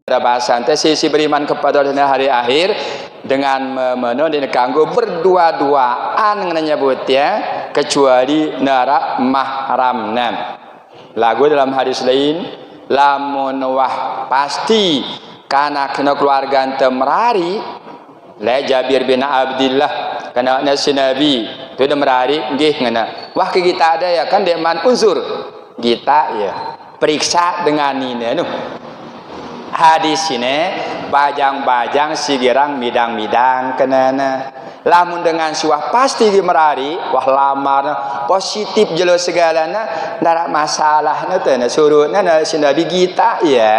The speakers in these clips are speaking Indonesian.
Bahasan sisi beriman kepada hari akhir dengan memenuhi kanggo berdua-duaan menyebut ya kecuali nara mahramna. Lagu dalam hadis lain lamun wah pasti kana kena keluarga temrari la Jabir bin Abdullah kana nasi Nabi tu demrari nggih ngena wah ke kita ada ya kan deman uzur kita ya periksa dengan ini hadis ini bajang-bajang sigirang midang-midang kenana lamun dengan suah pasti dimerari wah lamar positif jelo segalana nara masalahna teh surutna sinabi kita ya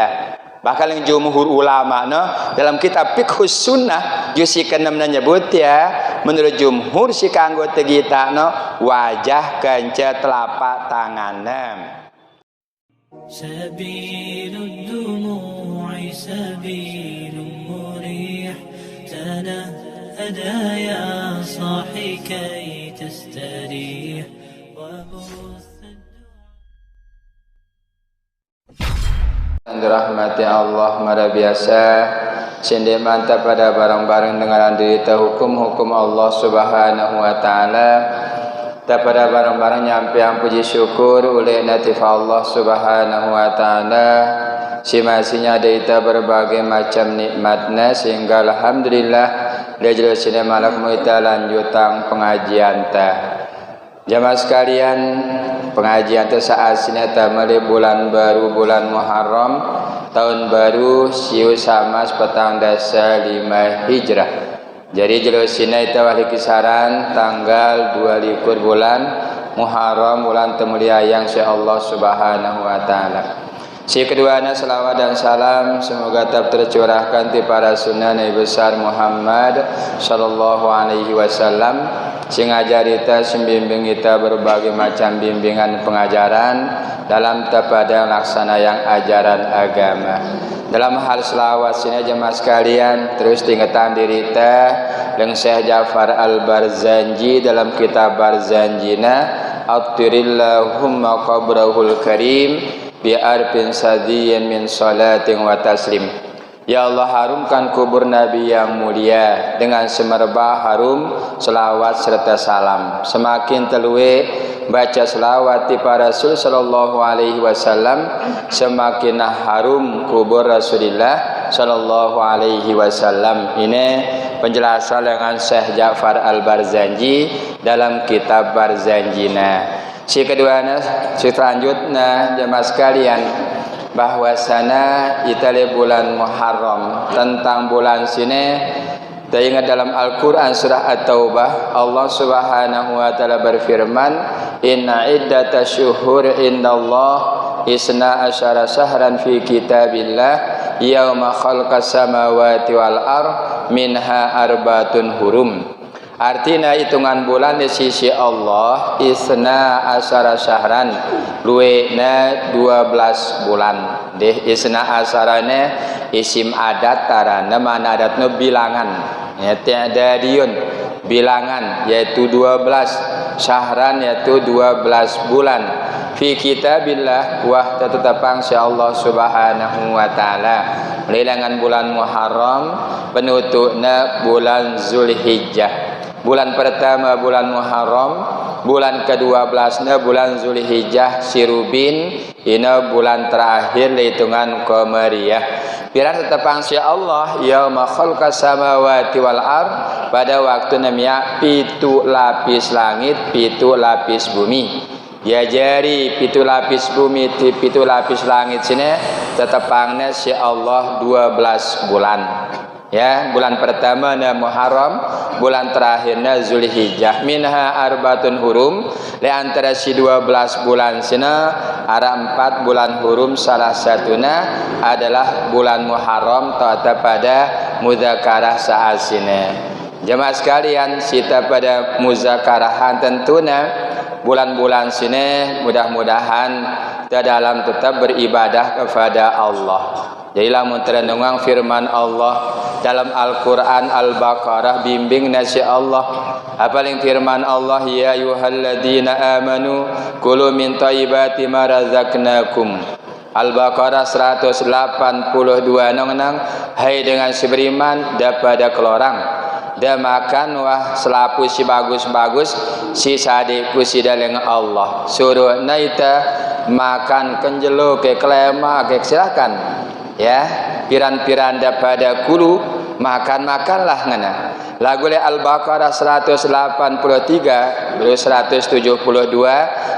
bakal yang jumhur ulama dalam kitab Fiqhus Sunnah jusi ke-6 nyebut ya menurut jumhur si kanggo teh kita wajah kencet telapak tanganna sabilud dumu'i sabilun murih tanahada ya sahi kay tastarih wa rahmati Allah mara biasa sende mantap pada barang-barang dengan derita hukum-hukum Allah Subhanahu wa taala pada barang-barang nyampean puji syukur oleh natif Allah Subhanahu wa taala si masihnya derita berbagai macam nikmatnya sehingga alhamdulillah dia jelas sini malak muita lanjutan pengajian teh jamaah sekalian pengajian teh saat sini mulai bulan baru bulan Muharram tahun baru siu sama petang dasa 5 Hijrah. Jadi jelas sini itu wali kisaran tanggal 2 bulan Muharram bulan temulia yang Allah Subhanahu wa taala. Si keduanya selawat dan salam semoga tetap tercurahkan di para sunnah Nabi besar Muhammad sallallahu alaihi wasallam sing ngajari kita sembimbing kita berbagai macam bimbingan pengajaran dalam tapada laksana yang ajaran agama. Dalam hal selawat sini jemaah sekalian terus tingkatan diri kita dengan Syekh Ja'far Al-Barzanji dalam kitab Barzanjina Attirillahumma qabrahul karim bi'arfin sadiyan min salatin wa taslim. Ya Allah harumkan kubur Nabi yang mulia dengan semerbah harum selawat serta salam. Semakin telue baca selawat di para Rasul sallallahu alaihi wasallam semakin harum kubur Rasulullah sallallahu alaihi wasallam. Ini penjelasan dengan Syekh Ja'far Al-Barzanji dalam kitab Barzanjina. Si keduanya si selanjutnya jemaah sekalian bahwasana itale bulan Muharram tentang bulan sini teringat dalam Al-Quran surah At-Taubah Allah Subhanahu wa taala berfirman inna iddata syuhur indallah isna asyara syahran fi kitabillah yauma khalqas samawati wal ard minha arbatun hurum. Artinya hitungan bulan di sisi Allah isna asyara syahran luwena 12 bulan deh isna asyarane isim adat tarana mana adatnya bilangan ya tiada diun bilangan yaitu 12 syahran yaitu 12 bulan fi kitabillah wah tetapang Allah Subhanahu wa taala melilangan bulan Muharram penutupna bulan Zulhijjah. Bulan pertama bulan Muharram, bulan ke-12 bulan Zulhijjah Sirubin, ini bulan terakhir hitungan Qamariyah. Piran tetapang si Allah yauma khalqas samawati wal ard pada waktu namanya pitu lapis langit, pitu lapis bumi. Ya jari pitu lapis bumi, pitu lapis langit sini tetapangnya si Allah 12 bulan. Ya, bulan pertama na Muharram, bulan terakhirnya Zulhijjah. Minha arbatun hurum, di antara si 12 bulan sina ada 4 bulan hurum, salah satunya adalah bulan Muharram atau pada muzakarah saat sini. Jemaah sekalian, kita pada muzakarahan tentunya bulan-bulan sini mudah-mudahan kita dalam tetap beribadah kepada Allah. Jadi lamun terendungang firman Allah dalam Al-Quran Al-Baqarah bimbing nasi Allah. Apa yang firman Allah, ya ayyuhalladzina amanu kulu min thayyibati ma razaqnakum. Al-Baqarah 182 nang hai dengan si beriman daripada kelorang dia makan wah selapu si bagus-bagus si sadiku si daleng Allah suruh naita makan kenjelo ke kelema ke silakan ya piran-piran daripada kulu makan-makanlah ngana. Lagu le Al-Baqarah 183 beliau 172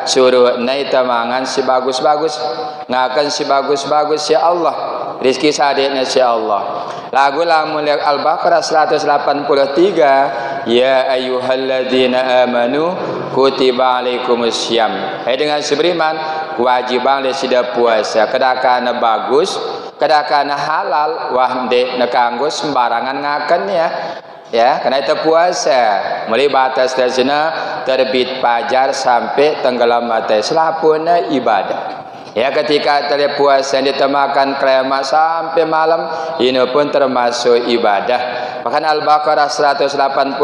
suruh naita mangan si bagus-bagus ngakan si bagus-bagus ya Allah rizki sadiknya si Allah. Lagu lamun Al-Baqarah 183 ya ayyuhalladzina amanu kutiba alaikumussyam. Hai dengan seberiman kewajiban le sida puasa kedakana bagus kedakana halal wah ndek nekanggo sembarangan ngaken ya karena itu puasa mulai batas dari sana terbit fajar sampai tenggelam matahari selapuna ibadah. Ya ketika tali puasa ditemakan kelema sampai malam ini pun termasuk ibadah. Bahkan Al-Baqarah 185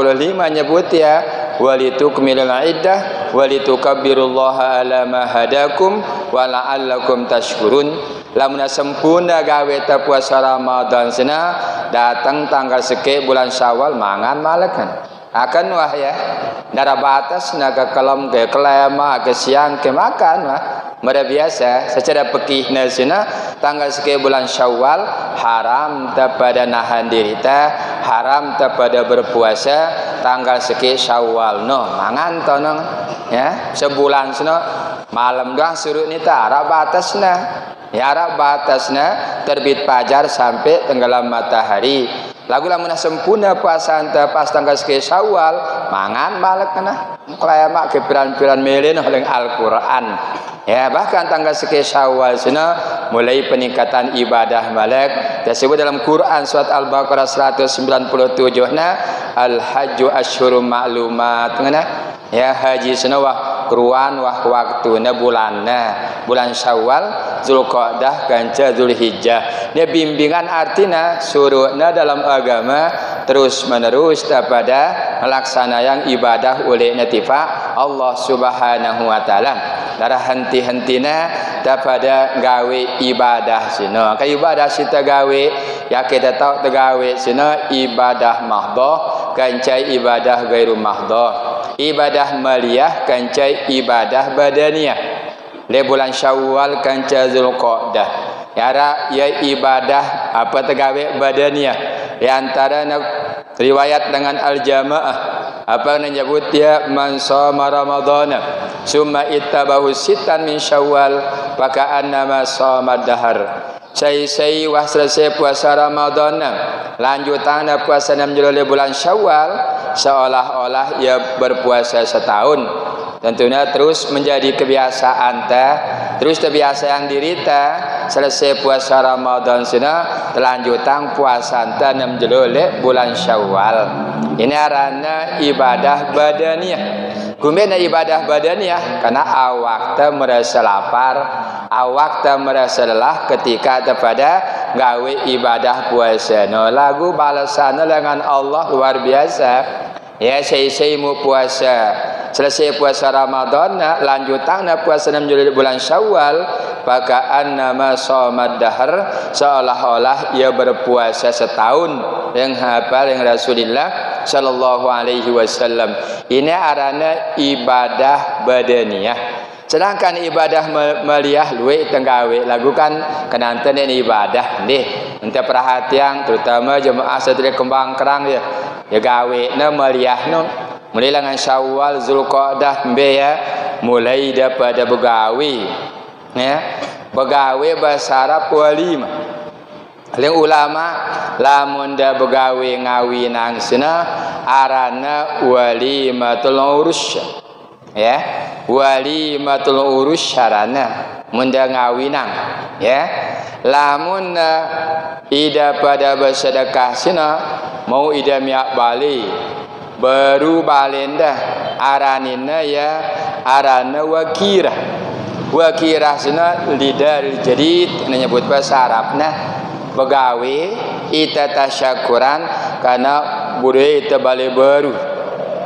nyebut ya walitukmilul iddah walitukabbirullaha ala ma hadakum wa la'allakum tashkurun. Lamun sempurna gawe ta puasa Ramadan sana datang tanggal seke bulan Syawal mangan malakan akan wah ya dara batas naga kelam ke kelema ke siang ke makan wah mereka biasa secara fikih nasina tanggal seke bulan Syawal haram pada nahan diri ta haram pada berpuasa tanggal seke Syawal no mangan to no ya sebulan seno malam doang suruh ni ta arah batasna ya arah batasna terbit fajar sampai tenggelam matahari. Lagu lamun sempurna puasa anta pas tanggal seke Syawal mangan malek kana kelema ke piran-piran melen oleh Al-Qur'an. Ya bahkan tanggal seke Syawal sana mulai peningkatan ibadah malek disebut dalam Quran surat Al-Baqarah 197 na al-hajju asyhurum ma'lumat ngana ya haji sana wah keruan wah waktuna bulan Syawal Zulqa'dah kanca Zulhijjah. Dia bimbingan artinya suruhna dalam agama terus menerus daripada melaksanakan ibadah oleh natifa Allah Subhanahu wa taala. Darah henti-hentina daripada gawe ibadah sino. Ka ibadah kita gawe ya kita tahu tegawe sino ibadah mahdhah kanca ibadah gairu mahdhah. Ibadah maliyah kanca ibadah badaniyah. Le bulan Syawal kanca Zulqa'dah. Yara ya ibadah apa tegawe badaniyah. Di antara riwayat dengan al-jamaah apa menyebut dia man shoma ramadhana summa ittabahu sittan min Syawal maka annama shoma dahar. Sai wah selesai puasa Ramadan lanjutan puasa 6 bulan Syawal seolah-olah ia berpuasa setahun. Tentunya terus menjadi kebiasaan terus kebiasaan diri selesai puasa Ramadan sana telanjutan puasa 6 bulan Syawal. Ini arana ibadah badaniyah. Kumena ibadah badaniyah karena awak merasa lapar, awak merasa lelah ketika kepada gawe ibadah puasa. No lagu balasan dengan Allah luar biasa. Ya saya mau puasa selesai puasa Ramadan lanjutan puasa 6 bulan Syawal maka annama shomad dahar seolah-olah ia berpuasa setahun yang hafal yang Rasulullah sallallahu alaihi wasallam. Ini arana ibadah badaniyah. Sedangkan ibadah maliyah luwe tenggawe lakukan kenanten ini ibadah nih. Untuk perhatian terutama jemaah satria kembang kerang ya gawe na maliyah no mulai dengan Syawal Zulqa'dah ya mulai daripada begawe ya begawe bahasa Arab walima. Yang ulama lamun da begawe ngawinang sana arana walimatul urus ya walimatul urus sarana munda ngawinang ya lamun ida pada bersedekah sana mau ida miak bali baru balenda aranina ya arana wakirah sana lidah jadid menyebut bahasa Arabna begawe ita tasyakuran karena budaya ita balik baru.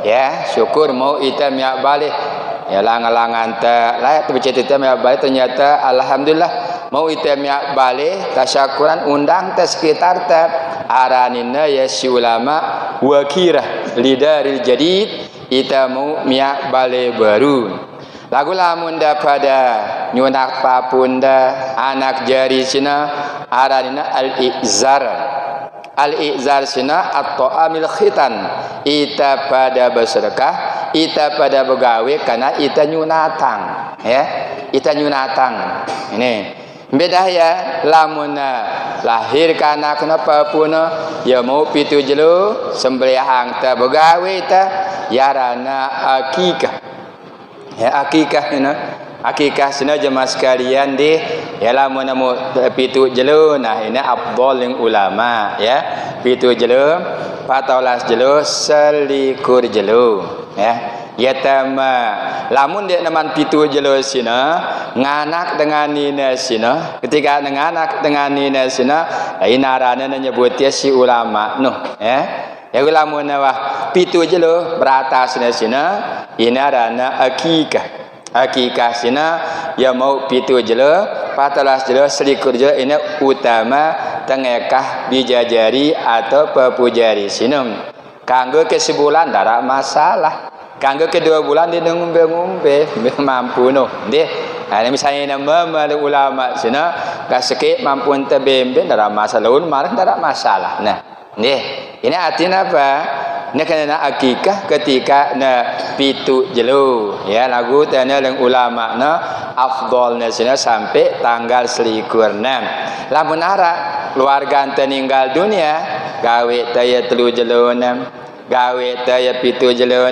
Ya, syukur mau ita miak balik. Ya langan-langan ta layak bercerita ita miak balik ternyata alhamdulillah mau ita miak balik tasyakuran undang ta sekitar ta aranina ya si ulama wakirah lidaril jadid ita mau miak balik baru. Lagu lamun pada nyunak papunda anak jari sina aranina al-i'zar. Al-i'zar sina at-ta'amil khitan. Ita pada bersedekah, ita pada begawe karena ita nyunatang, ya. Ita nyunatang. Ini beda ya lamun lahir kana kenapa pun ya mau pitu jelo sembelihang ta begawe ta yarana akikah. Ya akikah ini, akikah sina jemaah sekalian di ya lamun mau pitu jelo nah ini afdal yang ulama ya pitu jelo 14 jelo selikur jelo ya yatama lamun dia naman pitu jelo sina nganak dengan nina sina ketika nganak dengan nina sina inarana nyebutnya si ulama noh ya ya lamun wah pitu jelo beratas sina inarana akikah sina ya mau pitu jelo 14 jelo selikur jelo ini utama tengekah bijajari atau pepujari sina kanggo ke sebulan dara masalah kanggo ke 2 bulan dia ngumbe-ngumbe mampu noh deh nah misalnya nama ulama sina kaseke mampu ente bembe dara masalah marah dara masalah nah deh ini artinya apa ini kena akikah ketika pitu jelo ya lagu tanya yang ulama afdolnya sini sampai tanggal selikur 6 lamun ara keluarga ente meninggal dunia gawe taya 3 jelo 6 gawe taya pitu jelo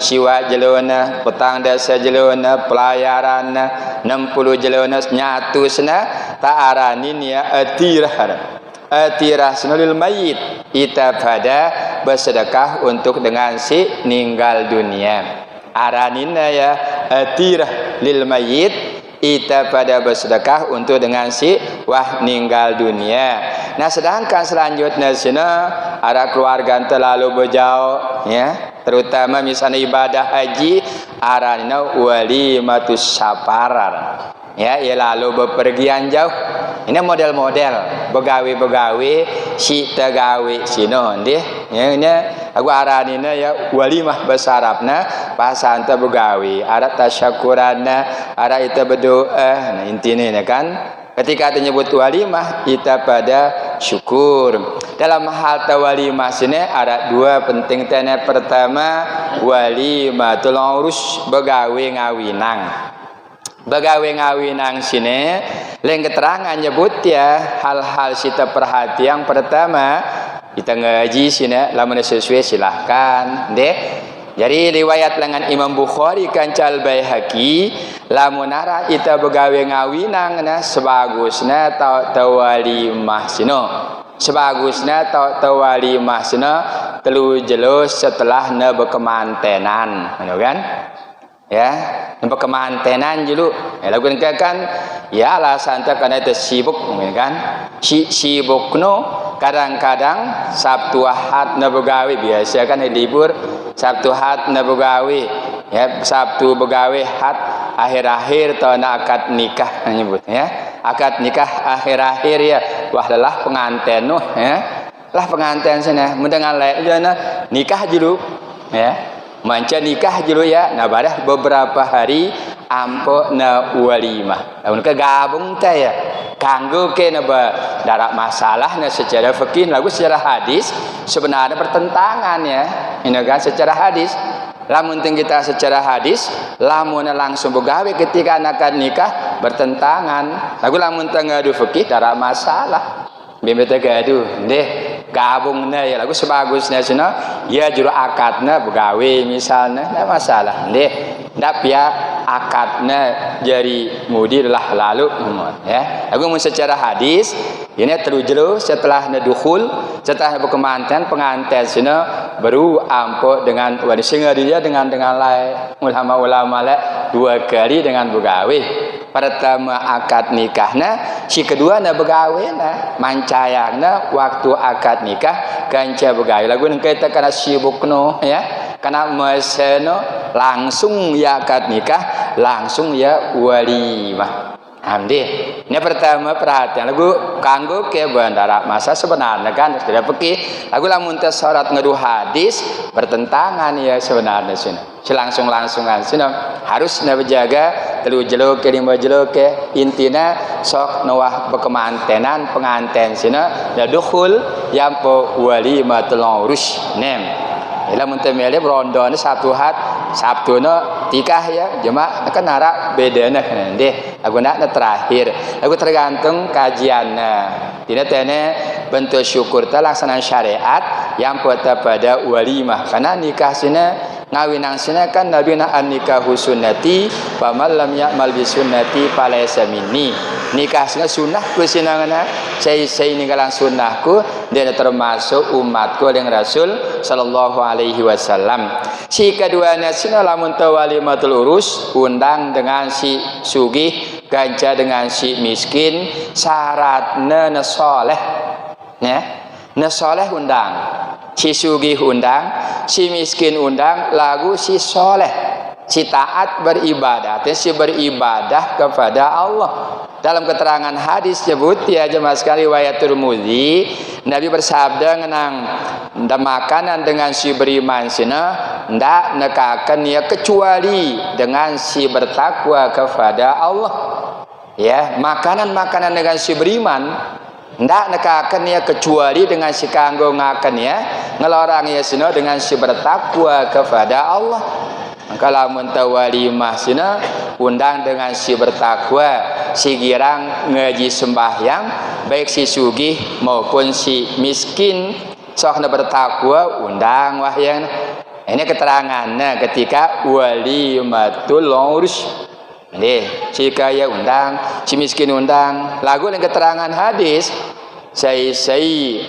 siwa jelo petang dasa jelo pelayaran 60 jelo nyatu sena tak aranin ya atirah sunulil mayit ita pada bersedekah untuk dengan si ninggal dunia aranina ya atirah lil mayit ita pada bersedekah untuk dengan si wah ninggal dunia. Nah sedangkan selanjutnya sini ada keluarga terlalu berjauh ya terutama misalnya ibadah haji aranina walimatus safarar ya lalu bepergian jauh. Ini model-model begawe si tegawe sino ndih ya ini aku aranina ya walimah basarapna pasan ta begawe ada tasyakuranna ada ita berdoa nah intinya kan ketika menyebut walimah kita pada syukur dalam hal walimah sini ada 2 penting tene pertama walimatul urus begawe ngawinang sini lain keterangan nyebut ya hal-hal kita perhati yang pertama kita ngaji sini lamun sesuai silahkan deh jadi riwayat lengan Imam Bukhari kancal Baihaqi lamun ara kita begawe ngawinang sebagusna tawalimah sino sebagusna tawalimah sino 3 jelo setelah bekemantenan kan ya nampak kemantenan dulu ya lagu kan ya alasan tak karena itu sibuk kan sibuk no kadang-kadang Sabtu Ahad na begawe biasa kan libur Sabtu Ahad na begawe ya Sabtu begawe Ahad akhir-akhir tahun akad nikah nyebut ya akad nikah akhir-akhir ya wah lelah pengantin no ya lah pengantin sana mendengar lain nikah dulu ya manca nikah dulu ya nah badah beberapa hari ampo na walimah lamun kegabung teh ya kanggo ke na darak masalah na secara fikih lagu secara hadis sebenarnya bertentangan ya ini kan secara hadis lamun kita secara hadis lamun langsung begawe ketika anak nikah bertentangan lagu lamun ngadu fikih darak masalah bembete gaduh deh gabungnya ya lagu sebagusnya sini ya juru akadnya begawe misalnya tidak masalah deh ndak ya akadnya jadi mudir lah lalu ya lagu secara hadis ini terujul setelah dukhul setelah berkemanten pengantin sini baru ampo dengan wanita dia dengan lain ulama-ulama 2 kali dengan begawe pertama akad nikahna, si kedua na begawena, mancayana waktu akad nikah kanca begawe. Lagu kita kana sibukno ya, kana meseno langsung ya akad nikah, langsung ya walimah. Hamdi. Ini pertama perhatian lagu kanggo ke bandara masa sebenarnya kan tidak pergi lagu lamun teh syarat ngadu hadis bertentangan ya sebenarnya sini. Langsung-langsungan sini harus na berjaga telu jeluk ke lima jeluk ke intina sok nawah bekemantenan penganten sini da dukhul yang po walimatul urus nem. Ila mun teh mele rondone Sabtu no tikah ya jemaah kan nara bedana kan deh aguna terakhir lagu tergantung kajianna tina tene bentuk syukur teh laksanaan syariat yang pada walimah karena nikah sina ngawinang sina kan nabi na an nikahu sunnati faman lam ya'mal bi sunnati falaysa minni nikah sina sunnah ku sinangana saya ninggalan sunnahku dan termasuk umatku dengan Rasul sallallahu alaihi wasallam. Si keduanya sina lamun walimatul urus undang dengan si sugih ganca dengan si miskin syaratna nasoleh ya nasoleh undang si sugih undang si miskin undang lagu si soleh si taat beribadah si beribadah kepada Allah. Dalam keterangan hadis sebut ya jemaah sekali riwayat Tirmidzi Nabi bersabda ngenang makanan dengan si beriman sina ndak nekaken ya kecuali dengan si bertakwa kepada Allah. Ya, makanan dengan si beriman ndak nekaken ya kecuali dengan si kanggo ngaken ya ngelorang ya sina dengan si bertakwa kepada Allah. Kalau walimah sina undang dengan si bertakwa, si girang ngaji sembahyang, baik si sugih maupun si miskin sok bertakwa undang wahyan. Ini keterangannya ketika walimatul urus. Nih, si kaya undang, si miskin undang. Lagu yang keterangan hadis, saya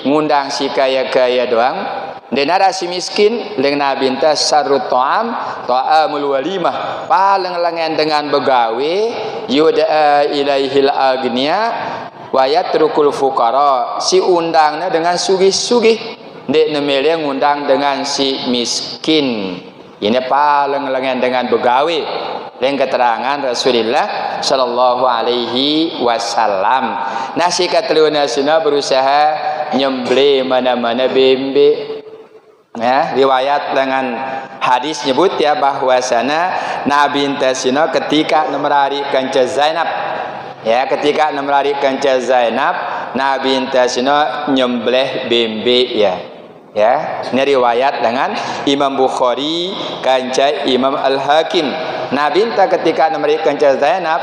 ngundang si kaya doang. Denara si miskin dengan Nabi enta sarut ta'amul walimah paling lengan dengan begawe yuda ilaihil agniya wa yatrukul fuqara si undangnya dengan sugih-sugih ndek nemele ngundang dengan si miskin ini paling lengan dengan begawe dengan keterangan Rasulullah sallallahu alaihi wasallam. Nasi kateluna sina berusaha nyemble mana-mana bembe. Ya, riwayat dengan hadis nyebut ya bahwasana Nabi Intasina ketika nemrari kanca Zainab ya ketika nemrari kanca Zainab Nabi Intasina nyembelih bembe ya ini riwayat dengan Imam Bukhari kanca Imam Al-Hakim Nabi Inta ketika nemrari kanca Zainab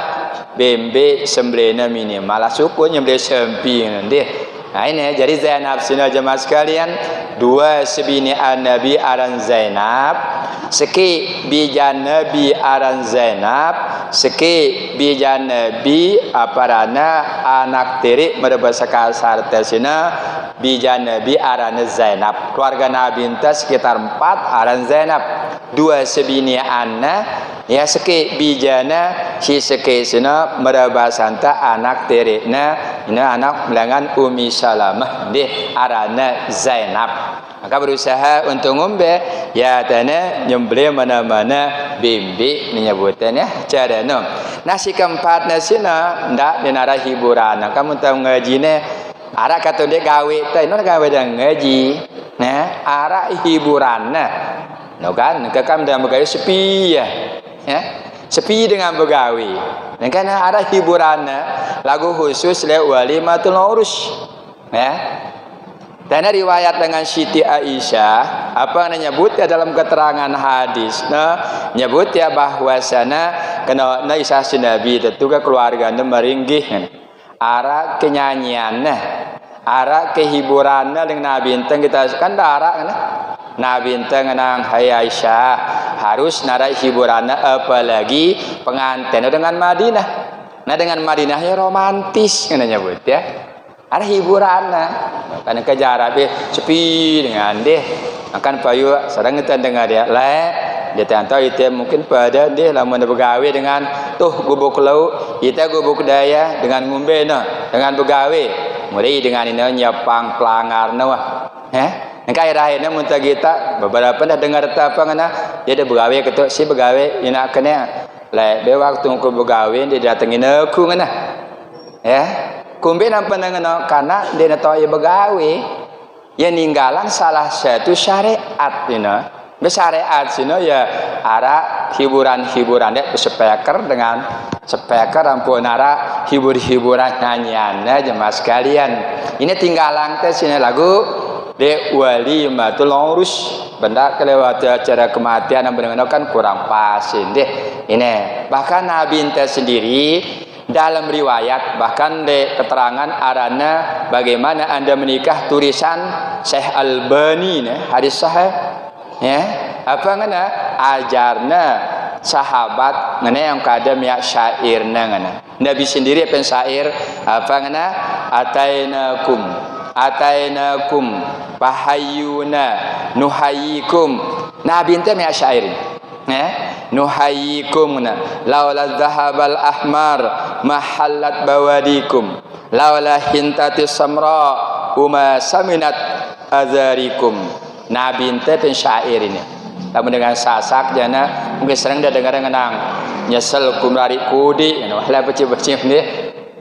bembe sembelihna minimal suku nyembelih semping deh. Nah ini jadi Zainab sina jemaah sekalian dua sebini Nabi aran Zainab seki bijan Nabi aran Zainab seki bijan Nabi aparana anak tiri merebasa kasar tesina bijan Nabi aran Zainab keluarga Nabi enta sekitar 4 aran Zainab dua sebini anna ya seki bijana si seki sina merebasanta anak tirina ini anak melangan Umi Salamah deh arana Zainab maka berusaha untuk ngombe ya tane nyembelih mana-mana bimbi menyebutan ya cara no nasi keempat nasina ndak dinara hiburan kamu tahu ngajine ara kata dia gawe teh no gawe dan ngaji nah ara hiburan no kan kekam dan begawe sepi ya sepi dengan begawi dan karena ada hiburan lagu khusus le walimatul urus ya dan riwayat dengan Siti Aisyah apa yang nyebut ya dalam keterangan hadis nyebut ya bahwasana kena Aisyah si Nabi tentu ke keluarga meringgi ara kenyanyian ara kehiburan dengan Nabi enteng kita kan darah Nabi enteng nang hai Aisyah harus narai hiburan apalagi pengantin dengan Madinah. Nah dengan Madinah ya romantis kan nyebut ya. Ada hiburan karena kejar sepi dengan deh. Akan payu sedang kita dengar dia le dia tahu itu mungkin pada dia lamun begawe dengan tuh gubuk lauk kita gubuk daya dengan ngumbe dengan begawe mulai dengan ini nyapang pelangar wah engkai rahina mun kita beberapa dah dengar apa ngana dia ada begawe ketuk si begawe ina kena le be waktu ku begawe dia datengin aku ngana kumbe nampan ngana karena dia tahu ia begawe ya ninggalan salah satu syariat syariat ya ara hiburan-hiburan dek speaker dengan speaker ampun ara hibur-hiburan nyanyiannya jemaah sekalian ini tinggalan teh sini lagu de walimatul urus benda kelewat acara kematian yang benar kan kurang pas deh ini bahkan Nabi teh sendiri dalam riwayat bahkan di keterangan arana bagaimana anda menikah tulisan Syekh Albani hadis sahih apa ngana ajarna sahabat ngana yang kadang ya syairna ngana Nabi sendiri pensyair apa ngana atainakum bahayuna nuhayikum Nabi ente ya syair nuhayikum laula dhahabal ahmar mahallat bawadikum laula hintatis samra uma saminat azarikum Nabi ente pensyair ini namun dengan sasak jana mungkin sering dia dengar ngenang nyesel kumrari kudi lah beci-beci ni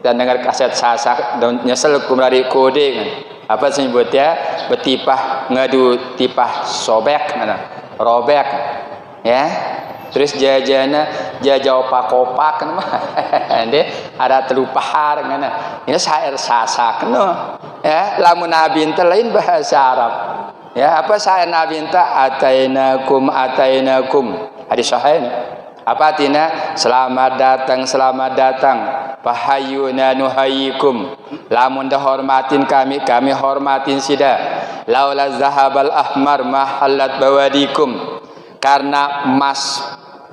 dan dengar kaset sasak nyesel kumrari kudi apa sebutnya betipah ngadu tipah sobek robek terus jajana jajau pakopak ada telupahar ini syair sasak lamun Nabi ente lain bahasa Arab apa syair Nabi ente atainakum hadis sahih apa artinya selamat datang bahayuna nuhayikum lamun dah hormatin kami hormatin sida laula zahabal ahmar mahallat bawadikum karena emas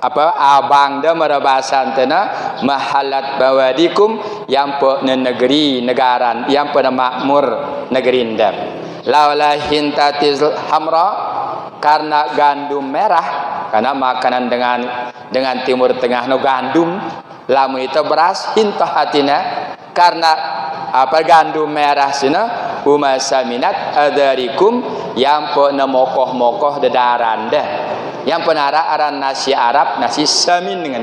abang dah merabasan tena mahallat bawadikum yang negeri negaran yang pada makmur negeri indah laula hintatil hamra karena gandum merah karena makanan dengan timur tengah gandum lamun itu beras hintah hatina karena gandum merah sina umasaminat adarikum yang pernah mokoh dedaranda yang penara aran nasi Arab nasi samin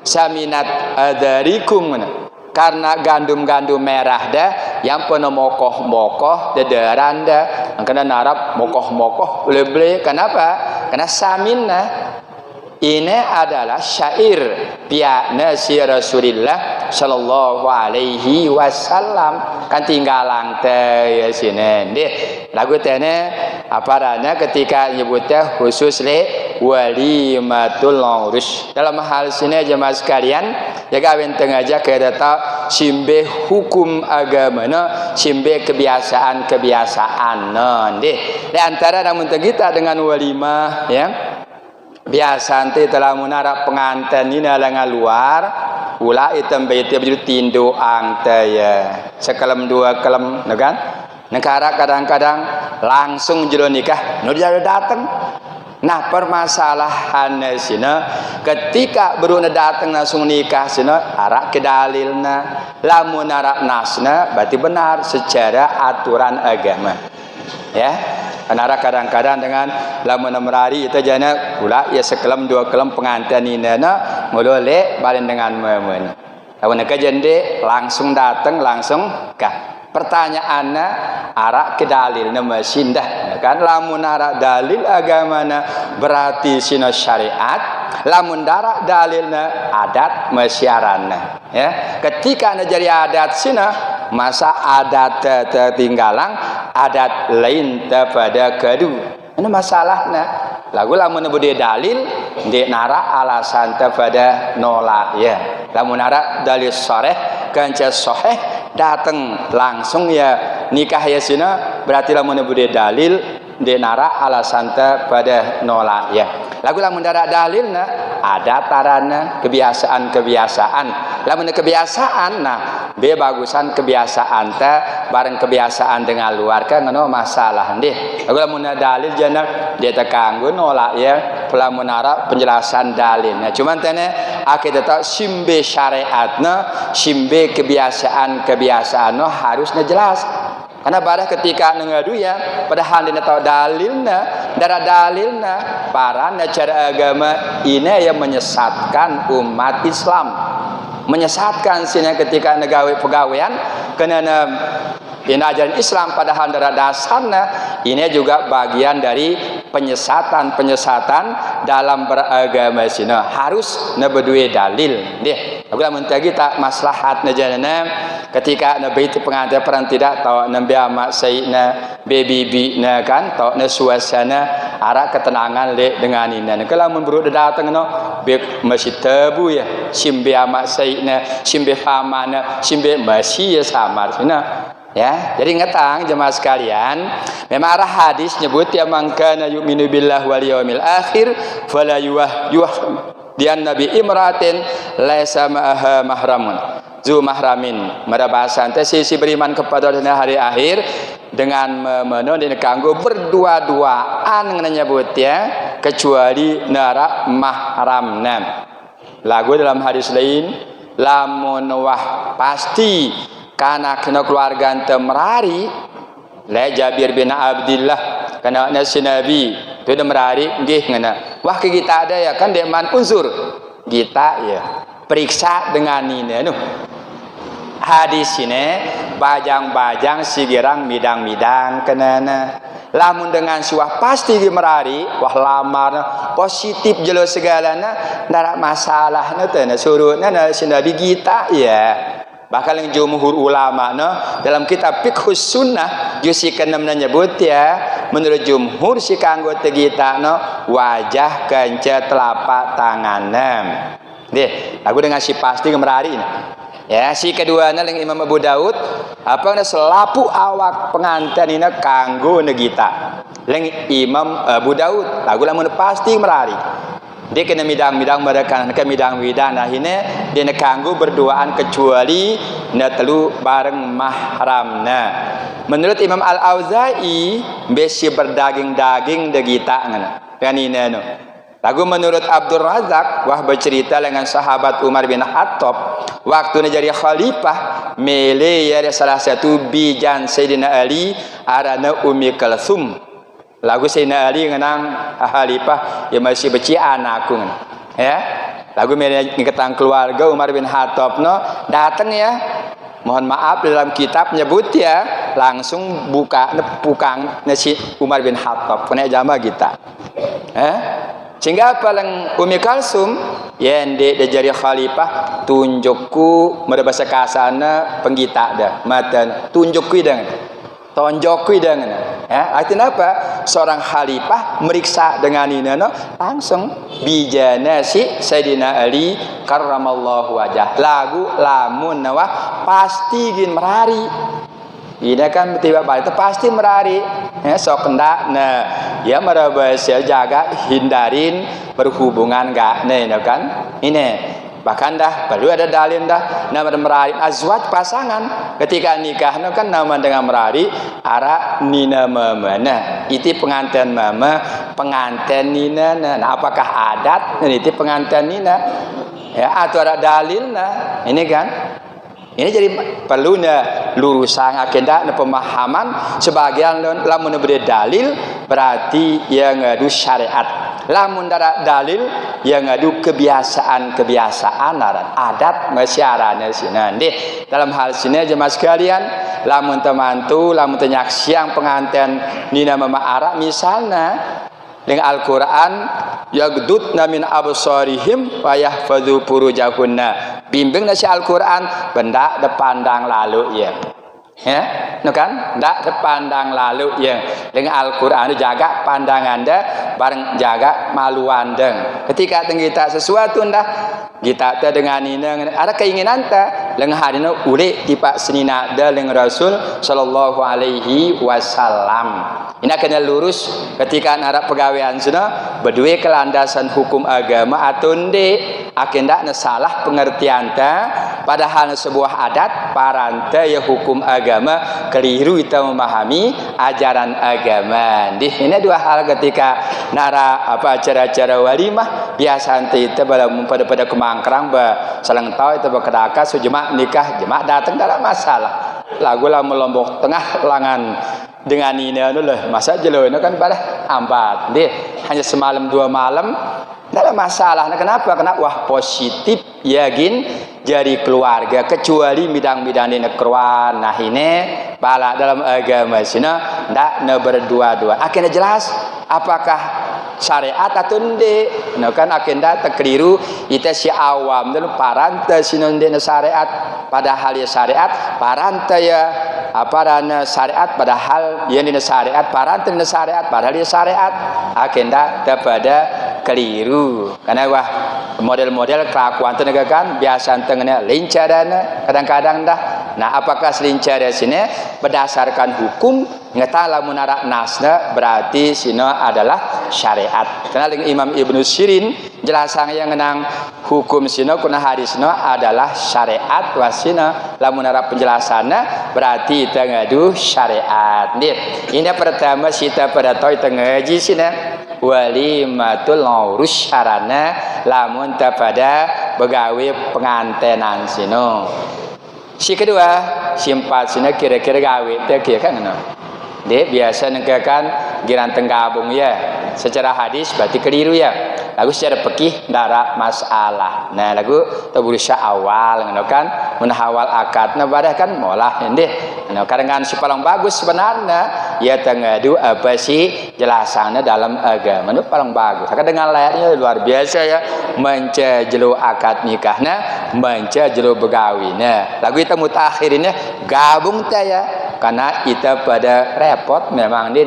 saminat adarikum karena gandum-gandum merah dah yang pernah mokoh dedaranda karena Arab mokoh boleh kenapa karena saminna ini adalah syair piana si Rasulullah sallallahu alaihi wasallam kan tinggalan teh ya sini deh lagu tene apa rana ketika nyebutnya khusus le walimatul urus dalam hal sini jemaah sekalian ya kawin tengah aja kita tahu simbe hukum agama simbe kebiasaan deh di antara namun kita dengan walimah ya biasa nanti telah menara pengantin ini alangan luar ulah item baiti berjudul tindu angte ya sekelem dua kelem kan negara kadang-kadang langsung jero nikah dia datang nah permasalahan sini ketika baru datang langsung nikah sini arak ke dalilna lamun arak nasna berarti benar secara aturan agama ya anara kadang-kadang dengan lamun merari itu jana pula ya sekelem dua kelem pengantin ini ngolole balen dengan memen lamun kejende langsung datang langsung kah pertanyaannya arak ke dalil mesin dah kan lamun arak dalil agamana berarti sina syariat lamun darak dalilna adat masyaranna ya ketika jadi adat sina masa adat tertinggalang adat lain pada kedu ini masalahnya lagu lamun bude dalil di nara alasan pada nolak ya lamun nara dalil shareh kanca sahih datang langsung ya nikah ya sina berarti lamun bude dalil di nara alasan pada nolak ya lagu lamun dara dalilna ada tarana kebiasaan lamun kebiasaan nah be bagusan kebiasaan bareng kebiasaan dengan luar kan ngono masalah deh lagu lamun dalil jana dia tekanggu nolak ya pelamun Arab penjelasan dalilnya. Cuman tene kita tahu simbe syariatna, simbe kebiasaan harusnya jelas. Karena pada ketika ngadu ya, padahal dia tahu dalilnya, darah dalilnya, para cara agama ini yang menyesatkan umat Islam, menyesatkan sini ketika negawe pegawaian, karena ini ajaran Islam padahal darah dasarnya ini juga bagian dari penyesatan dalam beragama sini harus nebedue dalil deh. Aku lamun kita maslahat najana ketika nabi itu pengantin perang tidak tahu nabi amak sayyidina bibi na kan tahu na suasana arah ketenangan le dengan ini. Kalau lamun buru datang no bek masih tebu ya simbe amak sayyidina simbe famana simbe masih ya samar sini. Ya, jadi ngetang jemaah sekalian, memang arah hadis nyebut ya mangkana yu'minu billah wal yaumil akhir fala yuwah dian nabi imratin laisa ma'aha mahramun zu mahramin. Mada bahasan teh sisi beriman kepada hari akhir dengan memenuh dan kanggo berdua-duaan nyebut ya kecuali nara mahramna. Lagu dalam hadis lain lamun wah pasti karena kena keluarga ente merari le Jabir bin Abdullah kana nasi Nabi tu merari nggih ngana wah kita ada ya kan deman unsur kita ya periksa dengan ini hadis ini bajang-bajang sigirang midang-midang kenana lamun dengan suah pasti merari wah lamar positif jelas segalana ndak masalah teh surutna nasi Nabi kita ya. Bahkan yang jumhur ulama dalam kitab Fiqhus Sunnah jusi ke-6 nyebut ya menurut jumhur si kanggo kita wajah kencet telapak tanganna. Deh, aku dengan si pasti kemari ya si keduanya yang Imam Abu Daud apa selapu awak pengantin ini kanggo negita yang Imam Abu Daud aku lamun pasti merari. Dia kena midang-midang mereka ke midang-midang nah ini dia kanggo berduaan kecuali na telu bareng mahramna. Menurut Imam Al-Auza'i besi berdaging-daging degita ngana kan ini lagu menurut Abdul Razak wah bercerita dengan sahabat Umar bin Khattab waktu jadi khalifah mele ya salah satu bijan Sayyidina Ali arana Ummi Kalsum. Lagu Sayyidina Ali ngenang khalifah yang masih beci anakku ya lagu mengetang keluarga Umar bin Khattab datang ya mohon maaf dalam kitab nyebut ya langsung buka pukang nasi Umar bin Khattab punya jama kita sehingga paling Ummi Kalsum yang dia jadi khalifah tunjukku merabasa kasana penggita dah matan tunjukku dengan tonjokui dengan ya artinya apa seorang khalifah meriksa dengan ini langsung bijana si Sayyidina Ali karramallahu wajah lagu lamun nawah pasti gin merari ini kan tiba balik itu pasti merari ya sok kendak ya merabasa jaga hindarin berhubungan gak kan ini bahkan dah perlu ada dalil dah nama merari azwaj pasangan ketika nikah kan nama dengan merari ara nina mama itu pengantin mama pengantin nina nah apakah adat itu pengantin nina ya atau ada dalil ini kan ini jadi perlunya lurusan agenda pemahaman sebagian lamun beri dalil berarti yang ngadu syariat lamun dara dalil yang ngadu kebiasaan adat masyarakat sini dalam hal sini jemaah sekalian lamun temantu lamun tenyaksiang pengantin nina mama arak misalnya dengan Al-Quran yagdudna min absarihim wa yahfadzu furujahunna bimbing nasi Al-Quran benda depandang lalu ya kan ndak depandang lalu ya dengan Al-Quran jaga pandangan anda bareng jaga maluan deng ketika kita sesuatu ndak kita dengan ini ada keinginan ta dengan hari ini uli tipak senina dengan Rasul sallallahu alaihi wasallam ini akan lurus ketika narap pegawaian sudah berdua kelandasan hukum agama atau nde akan ndak salah pengertian ta padahal sebuah adat paranta ya hukum agama keliru kita memahami ajaran agama. Ini dua hal ketika nara acara-acara walimah biasa itu pada kemangkrang saling tahu itu berkedaka sujema nikah jemaah datang dalam masalah lagu lah melombok tengah langan dengan ini adalah masa jelo ini kan pada ambat deh hanya semalam 2 malam dalam masalah. Nah, kenapa? Karena wah positif yakin jadi keluarga kecuali bidang-bidang ini keruan. Nah ini bala dalam agama sina ndak ne berdua-dua. Akhirnya jelas apakah syariat atau ende. Nah kan akhirnya terkeliru kita si awam dan paranta sina ende syariat padahal ya syariat paranta ya aparana syariat padahal ya dina syariat paranta dina syariat padahal ya syariat akhirnya pada keliru karena wah model-model kelakuan tenaga kan biasa tengene lincaran kadang-kadang dah. Nah apakah selincar di sini berdasarkan hukum ngetalah munarak nasna berarti sini adalah syariat. Karena Imam Ibnu Sirin jelasan yang menang hukum sini kuna hadis sini adalah syariat wasina lamun arab penjelasannya berarti kita ngadu syariat. Ini pertama kita pada tahu kita ngaji sini walimatul urus syarana lamun pada begawe pengantenan sino. Si kedua simpat sini kira-kira gawe teh kira kan dek biasa nengkakan giran tenggabung ya secara hadis berarti keliru ya lagu secara fikih darah masalah. Nah lagu taburusya awal kan menahawal akad nah badah kan molah ini nah kadang si paling bagus sebenarnya ya tengadu apa sih jelasannya dalam agama itu paling bagus karena dengan layarnya luar biasa ya mencejelu akad nikahnya mencejelu begawinnya lagu itu mutakhirinnya gabung ya karena kita pada repot memang dia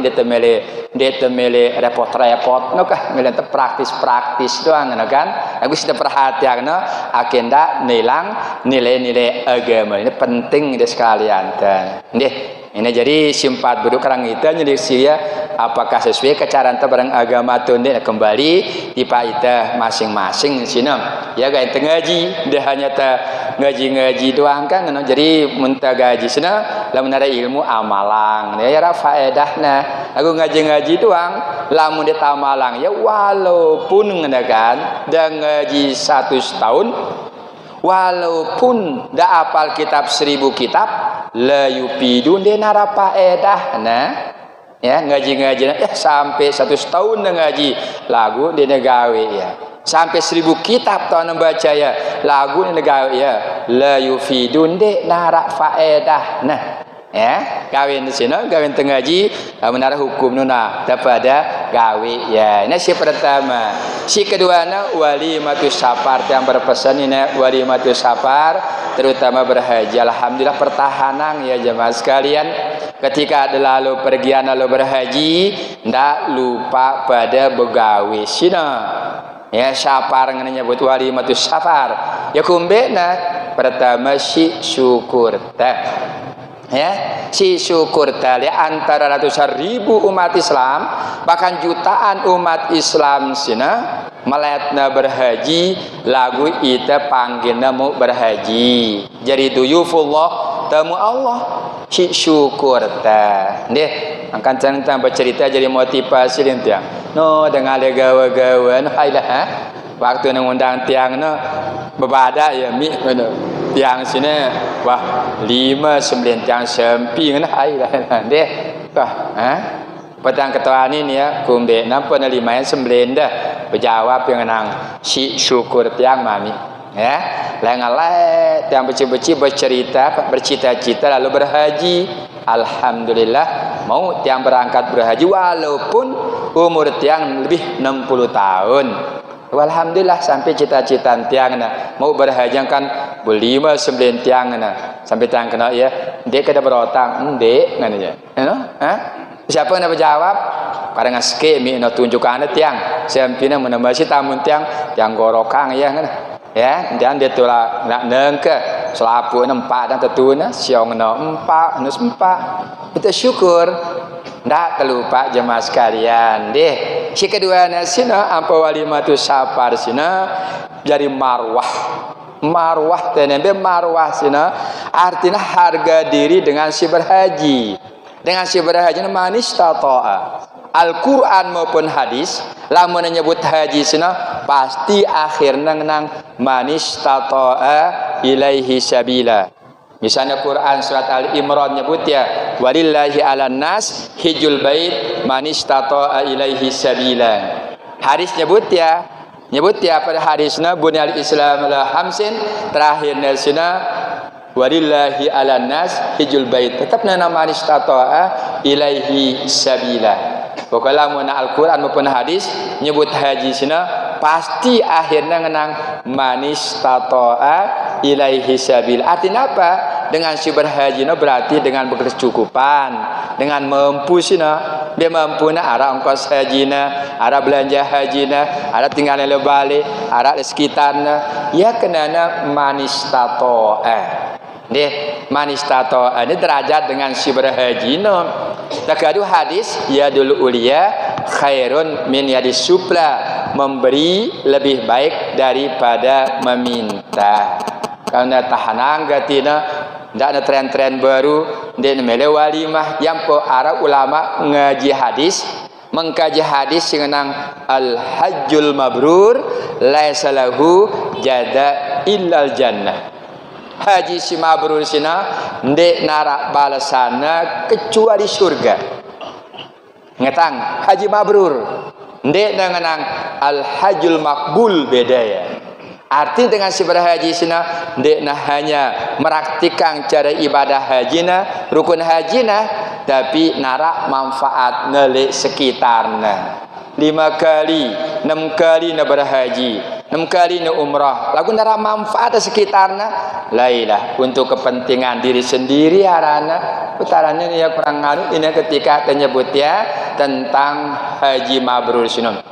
temele repot-repot no kah milih praktis doang no kan aku sudah perhatian no agenda nilang nilai-nilai agama ini penting deh sekalian dan ini jadi simpat beduk kerang itu jadi sia apakah sesuai kecaraan barang agama tunde kembali tipa ita masing-masing sini ya guys ngaji dia hanya ngaji doang kan jadi muntah gaji sini lamun ada ilmu amalang ya ra faedahna aku ngaji doang lamun dia tamalang ya walaupun kan dan ngaji 100 tahun walaupun dah apal kitab 1000 kitab la yupidun dia nara faedah nah ya ngaji ya sampai 100 tahun ngaji lagu dia gawe ya sampai 1000 kitab tahun membaca ya lagu dia gawe ya la yufidun de nara faedah nah ya kawin di sini kawin tengaji menara hukum nuna pada gawe ya ini si pertama. Si kedua na walimatus safar yang berpesan ini walimatus safar terutama berhaji. Alhamdulillah pertahanan ya jemaah sekalian ketika ada lalu pergian lalu berhaji ndak lupa pada begawe sina ya safar nyebut walimatus safar ya kumbena pertama si syukur teh ya si syukur tali antara ratusan ribu umat Islam bahkan jutaan umat Islam sina meletna berhaji lagu ita panggilna mau berhaji jadi duyufullah tamu Allah si syukur ta deh akan cantan bercerita jadi motivasi tiang no dengan gawa-gawa no hailah waktu ngundang tiang no berbada ya mi tiang sini wah 5-9 tiang semping nah hailah deh wah petang ketua ini ya kumbe nampak 5-9 dah berjawab yang nang si syukur tiang mami ya lengalai tiang beci-beci bercita-cita lalu berhaji. Alhamdulillah mau tiang berangkat berhaji walaupun umur tiang lebih 60 tahun. Alhamdulillah sampai cita-cita tiang na mau berhaji kan 5-9 tiang na sampai tiang kena ya dia kada berotang ndek ngannya siapa yang berjawab kadang ngaske mi no tunjukan tiang sempina menembasi tamun tiang gorokang ya kan ya dan dia tulah nak nengke selapu nempak dan tetuna siong no empak nus empak kita syukur ndak terlupa jemaah sekalian deh. Si kedua nasina apa walimatus safar sina jadi marwah marwah tenembe marwah sina artinya harga diri dengan si berhaji. Dengan si berhaji manis tata'a. Al-Quran maupun hadis lamun menyebut haji sina pasti akhirnya ngenang manis tata'a ilaihi sabila. Misalnya Quran surat Al-Imran nyebut ya walillahi 'alan nas hijjul bait manis tata'a ilaihi sabila. Hadis nyebut ya pada hadisna bunyal Islam la hamsin terakhirnya sina walillahi 'alan nas hijjul bait tetap nama istata'a ilaihi sabila. Pokoknya mun Al-Qur'an maupun hadis nyebut haji sina pasti akhirnya ngenang manis tata'a ilaihi sabil. Artinya apa? Dengan si berhaji berarti dengan berkecukupan, dengan mampu sina. Dia mampu na ara ongkos hajina, ara belanja hajina, ara tinggal le balik, ara di sekitarna. Ya kenana manis tata'a. Deh manis tata'a ini derajat dengan si berhaji Terkadang hadis yadul ulia khairun min yadis supla, memberi lebih baik daripada meminta. Karena tahanang gatina ndak ada tren-tren baru dan mele walimah yang para ulama ngaji hadis mengkaji hadis ngenang al hajjul mabrur laisa lahu jada illal jannah. Haji si mabrur sina ndek narak balasana kecuali surga. Ngetang haji mabrur ndek ngenang al hajjul makbul beda ya. Arti dengan si berhaji sina ndek nah hanya meraktikan cara ibadah hajina, rukun hajina, tapi narak manfaat nele sekitarna. 5 kali, 6 kali na berhaji, 6 kali na umrah. Lagu nara manfaat sekitarna lailah untuk kepentingan diri sendiri arana. Putarannya ya kurang ngaruh ini ketika menyebut ya tentang haji mabrur sinon.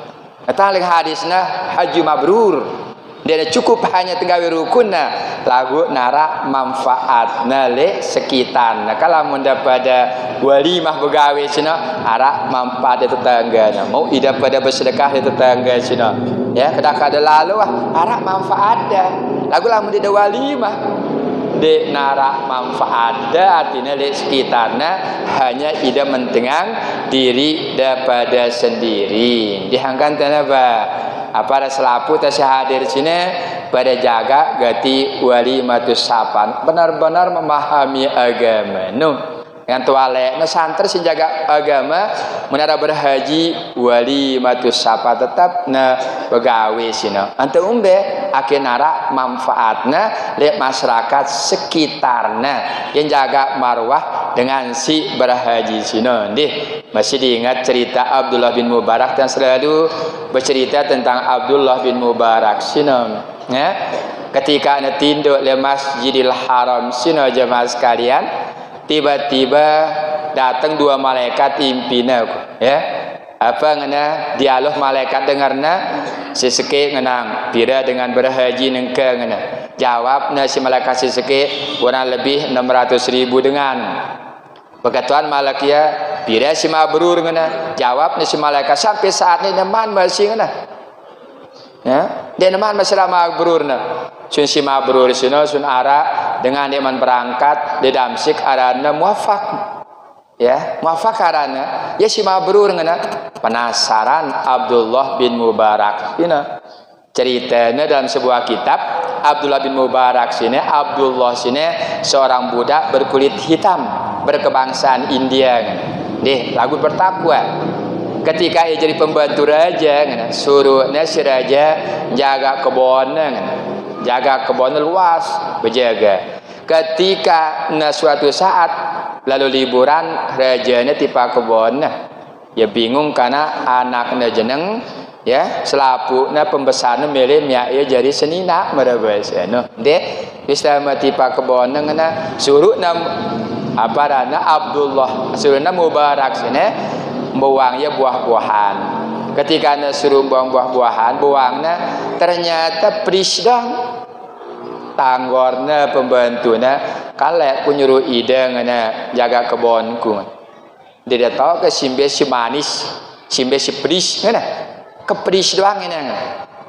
Tentang hadisna haji mabrur. Dia cukup hanya tinggal rukunna lagu nara manfaatna le sekitarna. Kalau munda pada walimah begawe sina ara manfaat tetangga mau ida pada bersedekah tetangga sina ya kada lalu ara manfaat dah lagu lamun di walimah de nara manfaat dah artinya le sekitarna hanya ida mentengang diri daripada sendiri dihangkan tanapa apa selapu tasih hadir sini pada jaga gati walimatus sapan benar-benar memahami agama dengan tuale santri sing jaga agama menara berhaji walimatus sapa tetap na begawe sina ante umbe akinara manfaatna le masyarakat sekitarna yang jaga marwah dengan si berhaji sina ndih masih diingat cerita Abdullah bin Mubarak dan selalu bercerita tentang Abdullah bin Mubarak sina ya ketika ana tinduk le Masjidil Haram sina jemaah sekalian tiba-tiba datang 2 malaikat impina ya apa ngena dialog malaikat dengarna seseke ngenang pira dengan berhaji nengke ngena jawabna si malaikat seseke kurang lebih 600.000 dengan begatuan malakia pira si mabrur ngena jawabna si malaikat sampai saat ini neman masih ngena ya dia neman masih mabrurna sun si mabrur sino sun ara dengan iman berangkat di damsik arana muafak ya muafak arana ya si mabrur ngena penasaran Abdullah bin Mubarak ina ceritanya dalam sebuah kitab Abdullah bin Mubarak sini Abdullah sini seorang budak berkulit hitam berkebangsaan India deh lagu bertakwa ketika ia jadi pembantu raja suruhnya si raja jaga kebun luas berjaga ketika suatu saat lalu liburan rajanya tipa kebun ya bingung karena anaknya jeneng ya selapuknya pembesarnya milih ya jadi senina merabasana deh bisa tipa kebun suruh apa rana Abdullah suruhnya Mubarak sini buangnya buah-buahan ketika anda suruh buang buah-buahan buangnya ternyata prisdang tanggorna pembantunya kalek kunyuruh ide ngana jaga kebonku dia tahu ke simbe si manis simbe si pris ngana ke pris doang ini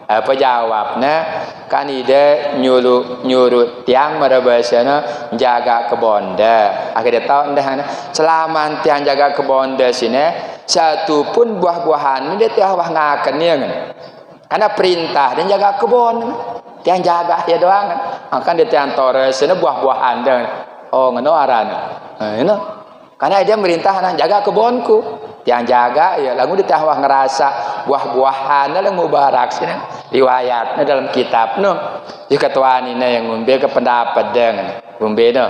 Apa jawabnya? Kan ide nyuruh tiang merebasana jaga kebon dah. Akhirnya tahu dah selama tiang jaga kebon dah sini satu pun buah-buahan ini dia tiang wah ngakennya kan. Karena perintah dan jaga kebon tiang jaga ya doang kan. Akan dia tiang tores sini buah-buahan dah. Oh ngono arana. Ngono. Karena dia merintah jaga kebonku. Tiang jaga ya lagu dia wah ngerasa buah-buahan yang mubarak sini. Riwayatnya dalam kitab no jika tuan ini yang ngumbe ke pendapat dengan ngumbe no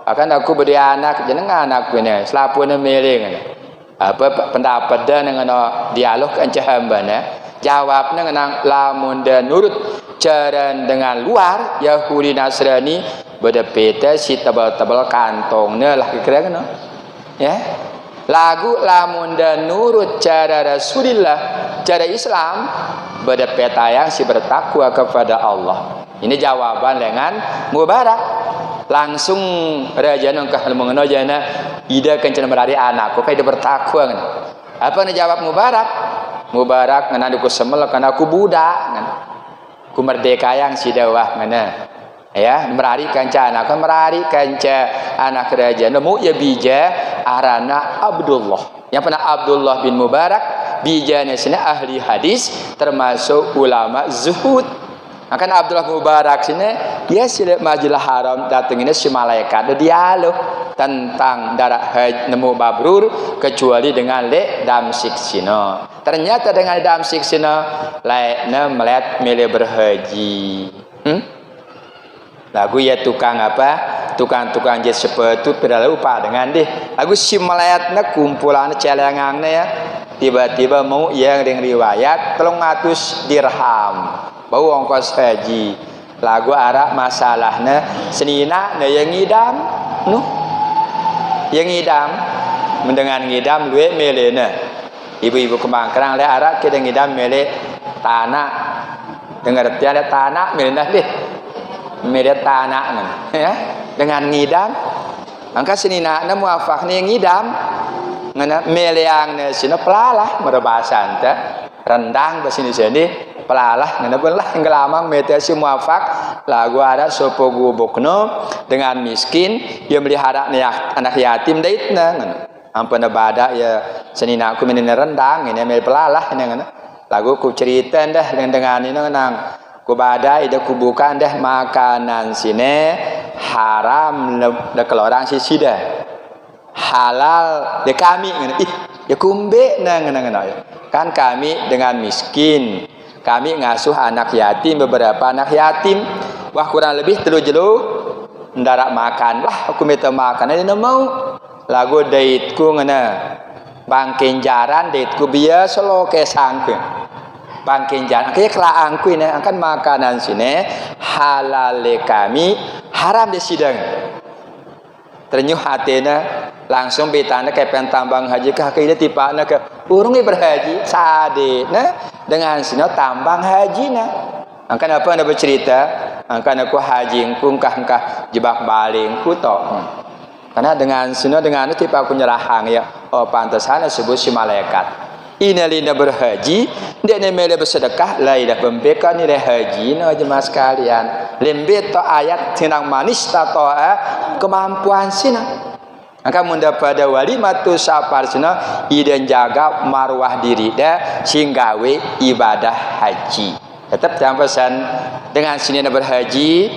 akan aku beri anak jenengan anak ini selapun miling apa pendapat dengan dialog kencah hamba jawabnya dengan lamun dan nurut cara dengan luar Yahudi Nasrani berdepete si tebal-tebal kantongnya lah kira-kira no ya lagu lamun dan nurut cara Rasulullah cara Islam berdepeta yang si bertakwa kepada Allah. Ini jawaban dengan mubarak. Langsung raja nongkah mengenal jana ida kencan berari anakku kayak dia bertakwa kan. Apa nih jawab mubarak? Mubarak ngana aku semel karena aku budak kan. Ku merdeka yang si dawah ngana. Ya, merari kanca anak, merari kanca anak raja. Nemu ya bija arana Abdullah. Yang pernah Abdullah bin Mubarak bijanya sini ahli hadis termasuk ulama zuhud. Akan Abdullah Mubarak sini dia sila majelis haram datang ini si malaikat dialog tentang darah haji nemu babrur kecuali dengan le dam siksina. Ternyata dengan dam siksina lainnya melet milih berhaji. Lagu ya tukang apa? Tukang-tukang jet sepatu pada lupa dengan deh. Lagu si meletnya kumpulan celengangnya ya. Tiba-tiba mau yang dengan riwayat 300 dirham. Bau ongkos haji. Lagu arah masalahnya senina yang ngidam, nu, yang ngidam, mendengar ngidam luwe melena. Ibu-ibu kemangkrang le arah kita ngidam mele tanah. Dengar tiada tanah melena deh. Mele tanah ya. Dengan ngidam, angka senina na muafak ni ngidam. Ngana meleang ne sina pelalah merebasan ta rendang ke sini pelalah ngana belah ngelamang mete si muafak lagu ada sopo gubukno dengan miskin dia melihara anak yatim daitna ngana ampun bada ya senina aku menene rendang ini mel pelalah ini ngana lagu ku cerita dah dengan ini nang ku bada ida ku buka dah makanan sini haram le kelorang si sida halal de kami ya kumbe nang kan kami dengan miskin kami ngasuh anak yatim beberapa anak yatim wah kurang lebih telu jelu ndarak makan wah aku minta makan ini mau lagu daitku ngana bangkin jaran daitku biasa lo kesangke bangkin jaran kayak kelaangku ini akan makanan sini halal de kami haram de sidang ternyuh hatena langsung betana kayak pentambang haji kah ke ide tipana ke urungi berhaji sade nah dengan sino tambang haji nah angkan apa anda bercerita angkan aku haji kah jebak baling kutok karena dengan sino dengan itu tipe aku nyerahang ya oh pantesan sebut si malaikat inalina berhaji dia nemele bersedekah laidah pembeka nilai haji no jemaah sekalian lembet to ayat tinang manis tato kemampuan sina maka munda pada walimatu safar sina iden jaga marwah diri dah singgawe ibadah haji tetap jangan pesan dengan sini berhaji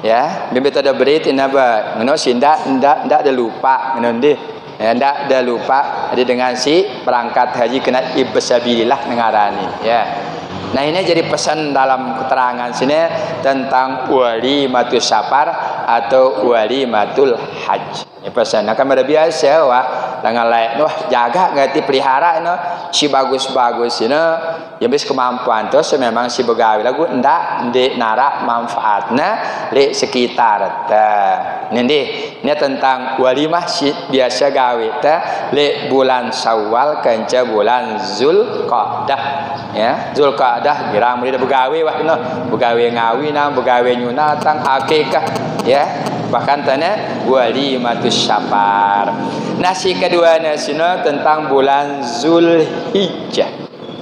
ya lembet ada berit naba ngono sinda ndak ada lupa ngono deh ndak ada lupa jadi dengan si berangkat haji kena ibsabilillah ngarani ya. Nah ini jadi pesan dalam keterangan sini tentang walimatus safar atau walimatul haj. Ya pesan akan berbiasa wah dengan lain wah jaga ngerti pelihara ini si bagus-bagus ini ya bis kemampuan terus memang si begawi lagu ndak di narak manfaatnya di sekitar ini tentang walimah si biasa gawe le bulan Syawal kanca bulan Zulqa'dah ya Zulqa'dah girang mulai begawe wah no begawe ngawinang begawe nyunatang akikah ya bahkan tanya walimatus safar. Nasi kedua nasino tentang bulan Zulhijjah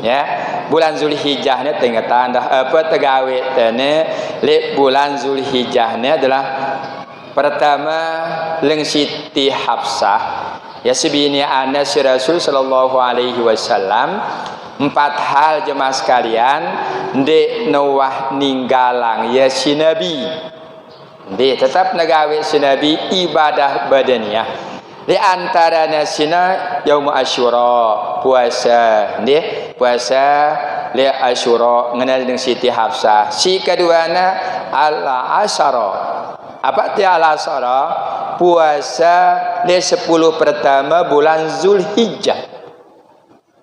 ya bulan Zulhijjah ni tingkatan dah apa tegawe tene le bulan Zulhijjah ni adalah pertama leng Siti Hafsah ya sebini Anas Rasul sallallahu alaihi wasallam 4 hal jemaah sekalian ndek nawah ninggalang ya si Nabi ndek tetap nagawe si Nabi ibadah badaniyah. Di antara nasina Yaum Asyura puasa nggih puasa li Asyura ngenal dengan Siti Hafsah. Si keduana al-asyara. Apa ti al-asyara? Puasa li 10 pertama bulan Zulhijjah.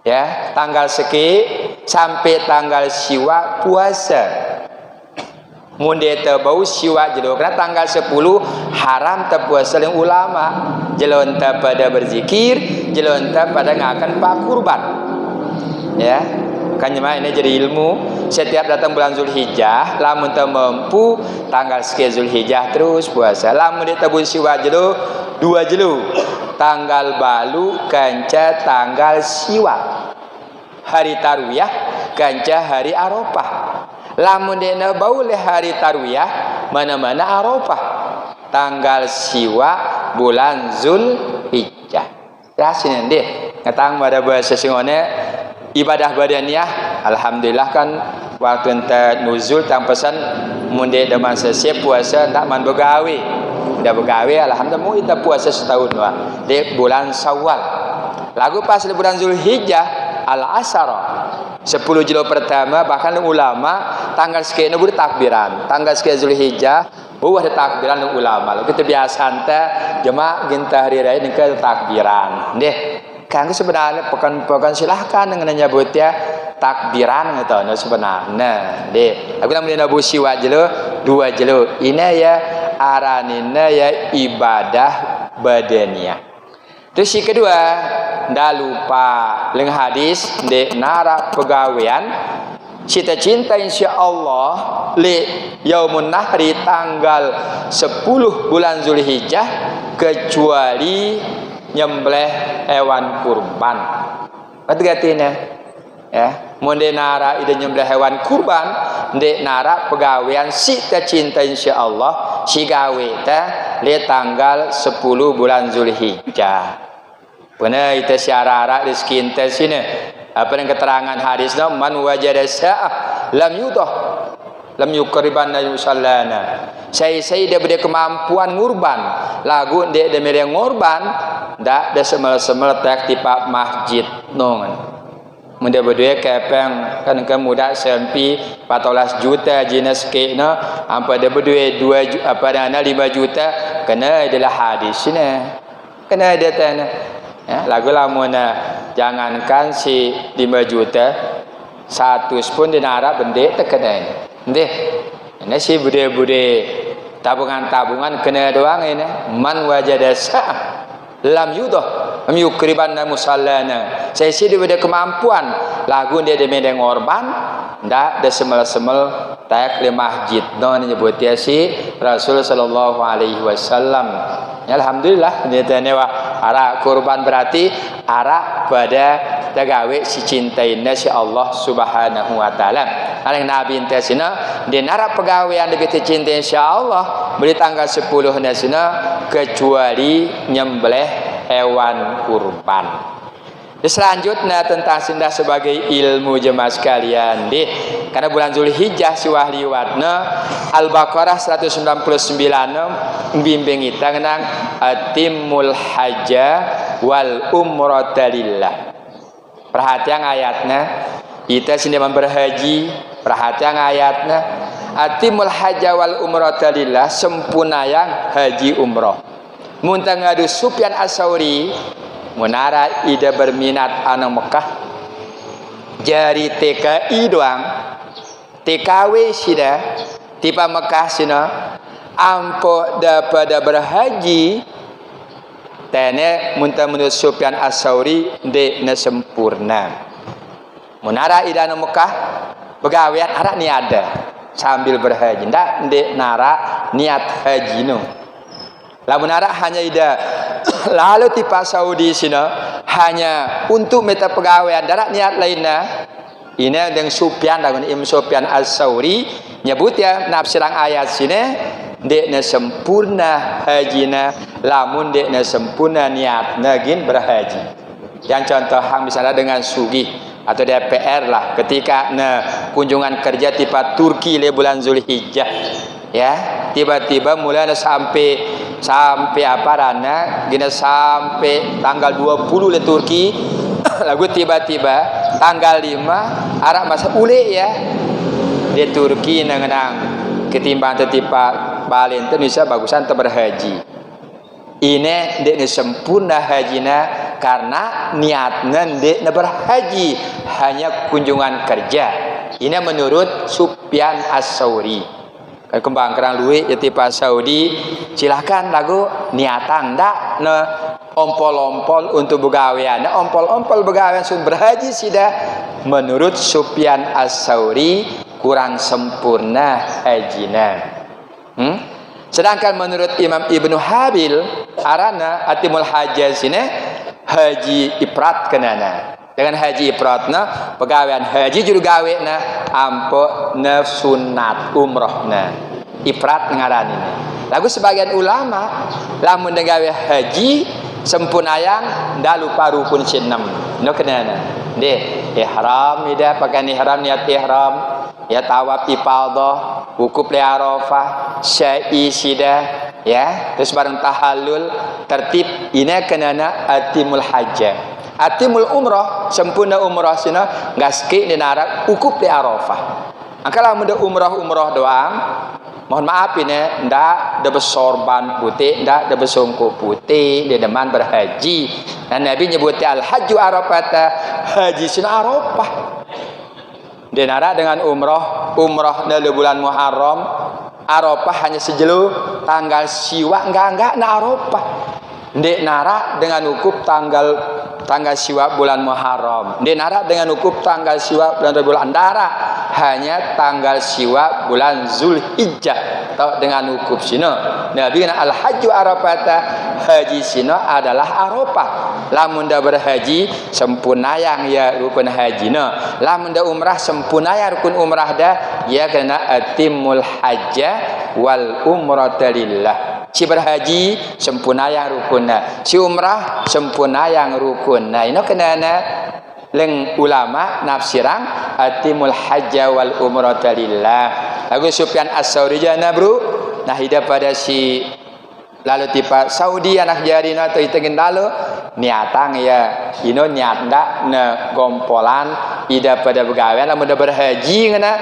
Ya, tanggal seki sampai tanggal siwa puasa. Munde bau siwa jelo karena tanggal 10 haram terpuasa dengan ulama jelon pada berzikir jelon pada ngakan pak kurban ya kan jemaah ini jadi ilmu setiap datang bulan Zulhijjah lamun teu mampu tanggal sekian Zulhijjah terus puasa lamun dia tabu siwa jelo 2 jelo tanggal balu kanca tanggal siwa hari tarwiyah kanca hari Arafah. Lamun dena bau le hari tarwiyah mana-mana Arafah tanggal siwa bulan Zulhijjah. Rasin deh ngatang pada bahasa singone ibadah badaniyah alhamdulillah kan waktu ente nuzul tampesan munde deman sesiap puasa ndak man begawe. Ndak begawe alhamdulillah kita puasa setahun wah di bulan Syawal. Lagu pas di bulan Zulhijjah al-asyara 10 jilo pertama bahkan ulama tanggal sekian itu takbiran tanggal sekian Zulhijjah ada takbiran ulama lalu kita biasa anta jemaah ginta hari raya ke takbiran deh kan sebenarnya pekan silahkan dengan nyebut ya takbiran gitu sebenarnya deh aku namanya Nabu Siwa jelo 2 jelo ini ya aranina ya ibadah badaniyah. Terus yang kedua, ndak lupa leng hadis de nara pegawean cita-cinta insyaallah li yaumun nahri tanggal 10 bulan Zulhijjah kecuali nyembelih hewan kurban. Berarti ya, mun de nara ide nyembelih hewan kurban de nara pegawean cita-cinta insyaallah si gawe teh li tanggal 10 bulan Zulhijjah. Benar itu syarara rezeki ente sini. Apa yang keterangan hadisnya man wajada sa'ah lam yukriban yusallana. Saya dia beri kemampuan ngurban. Lagu dia mere ngurban ndak ada semel-semel tek di pak masjid nongan. Muda berdua kepeng kan muda sempi 14 juta jenis kena apa dia berdua 2 apa dana 5 juta kena adalah hadis ini. Kena ada tanah ya, lagu lamuna jangankan si 5 juta 100 pun dinara bende terkena ini si bude-bude tabungan-tabungan kena doang ini man wajada sa'ah lam yukriban musallana saya si dia ada kemampuan lagu dia ada medeng orban ndak ada semel-semel tayak di masjid non nyebutnya si Rasul sallallahu alaihi wasallam. Alhamdulillah nyatane wah ara kurban berarti ara pada tegawe si cintaina si Allah Subhanahu wa taala. Aleng nabi intesina di nara pegawean lebih cinta insyaallah beri tanggal 10 nasina kecuali nyembelih hewan kurban. Selanjutnya tentang sindah sebagai ilmu jemaah sekalian deh karena bulan Zulhijjah siwah liwatna Al-Baqarah 199 bimbing kita ngenang atimul hajja wal umrata lillah. Perhatian ayatnya kita sini berhaji perhatian ayatnya atimul hajja wal umrata lillah sempurna yang haji umroh. Muntah ngadu Sufyan As-Tsauri munara ida berminat anu Mekah jari TKI doang TKW sida tipa Mekah sina ampo daripada berhaji tene muntah menurut Sufyan As-Tsauri de na sempurna munara ida anu Mekah begawean ara ni ada sambil berhaji ndak de nara niat haji no lamun ara hanya ida lalu tipa Saudi sini hanya untuk meta pegawaian darat niat lainnya Ini dengan Sufyan lagu Imam Sufyan As-Sauri nyebut ya nafsiran ayat sini dekna sempurna hajina lamun dekna sempurna niatna gin berhaji. Yang contoh hang misalnya dengan sugih atau DPR lah ketika kunjungan kerja tiba Turki le bulan Zulhijjah ya tiba-tiba mulai sampai apa rana gina sampai tanggal 20 le Turki lagu tiba-tiba tanggal 5 arak masa ule ya di Turki nengenang ketimbang tetipa balen itu bisa bagusan berhaji ini dekna sempurna hajina karena niatnya dekna berhaji hanya kunjungan kerja. Ini menurut Sufyan As-Sauri. Kembang kerang luwe ya tipe Saudi silahkan lagu niatan ndak ompol-ompol untuk begawean ompol-ompol begawean sun berhaji sida menurut Sufyan As-Sauri kurang sempurna hajina. Sedangkan menurut Imam Ibnu Habil arana atimul hajjah sini haji ifrat kenana dengan haji ifratna pegawaian haji juga gawena ampo sunat umrohna ifrat ngaran ini lagu sebagian ulama lamun gawe haji sempurnayang ndak lupa rukun 6 no kenana deh ihram ida pakai ihram niat ihram ya tawaf ifadah wukuf li Arafah syai sida ya terus bareng tahallul tertib ini kenana atimul hajjah atimul umrah sempurna umrah sina gaski di narak wukuf li Arafah angkala mun umrah doang mohon maaf ini ndak ada besorban putih ndak ada besongkok putih dia deman berhaji dan Nabi nyebutnya al hajju arafata haji sina Arafah denara dengan umrah dari bulan Muharram Arafah hanya sejelu tanggal siwa enggak na Arafah ndek nara dengan ukuf tanggal siwa bulan Muharram ndek nara dengan ukuf tanggal siwa bulan Andara hanya tanggal siwa bulan Zulhijjah atau dengan ukuf sino Nabi al hajju arafata haji sino adalah Arafah lamun da berhaji sempurna yang ya rukun hajina lamun da umrah sempurna ya rukun umrah da ya kena atimul hajjah wal umrata lillah si berhaji sempurna yang rukunna si umrah sempurna yang rukunna ini kenana leng ulama nafsirang atimul hajja wal umrata lillah lagu Sufyan As-Sauri jana bro nah hidup pada si lalu tipe Saudi anak jarina atau itengin lalu niatang ya ino niat ndak ne gompolan ida pada begawean lamun da berhaji ngana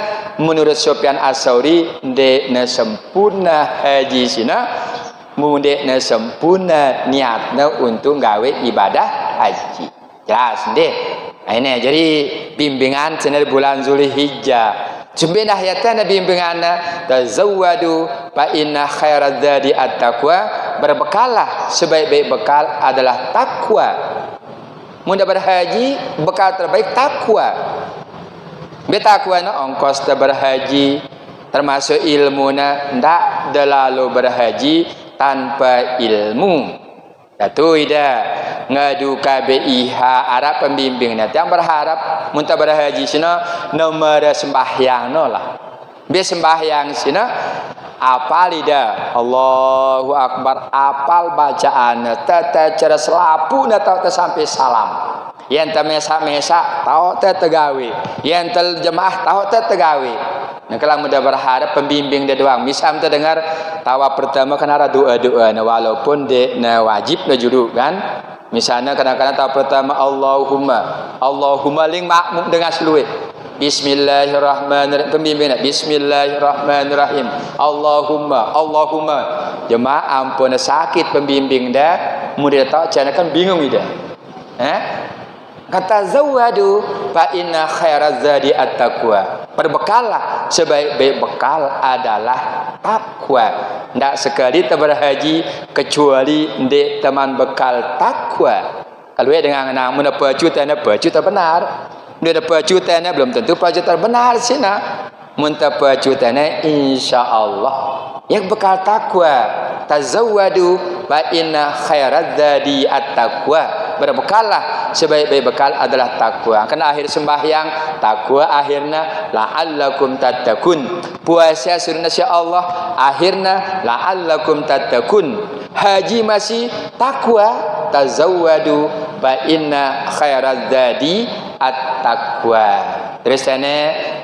menurut Sufyan As-Sauri de ne sempurna haji sina munde ne sempurna niatna untuk gawe ibadah haji jelas deh nah ini jadi bimbingan senar bulan Zulhijjah Jumbenah yatana bimbinganna tazawwadu fa inna khairaz zadi at-taqwa berbekalah sebaik-baik bekal adalah takwa. Mun berhaji bekal terbaik takwa. Betakwa na ongkos berhaji termasuk ilmuna ndak delalu berhaji tanpa ilmu. Datu ida ngadu KBIH Arab pembimbingnya yang berharap muntah berhaji sina nomor sembahyang no lah be sembahyang sina apal ida Allahu Akbar apal bacaan tata cara selapu na tau sampai salam yang mesa tau tegawe yang jemaah tau tegawe. Nah kalau mudah berharap pembimbing dia doang misal kita dengar tawa pertama kan ada doa-doa nah, walaupun dia nah, wajib nah juru kan misalnya kadang-kadang tawa pertama Allahumma ling makmum dengan seluruh Bismillahirrahmanirrahim pembimbingnya Bismillahirrahmanirrahim Allahumma jemaah ampun sakit pembimbing dah mudah tahu jangan kan bingung ida kata zawadu fa inna khairaz zadi at-taqwa berbekalah sebaik-baik bekal adalah takwa ndak sekali berhaji kecuali ndek teman bekal takwa kalau dengan nang mun pacutana benar dia pacutana belum tentu pacutan benar sina mun pacutana insyaallah yang bekal takwa tazawwadu fa inna khairaz zadi at-taqwa berbekallah. Sebaik-baik bekal adalah takwa. Karena akhir sembahyang takwa, akhirnya la'allakum tattaqun. Puasa sunnah Allah, akhirnya la'allakum tattaqun. Haji masih takwa, tazawwadu fa inna khairaz zadi at-taqwa. Terus sana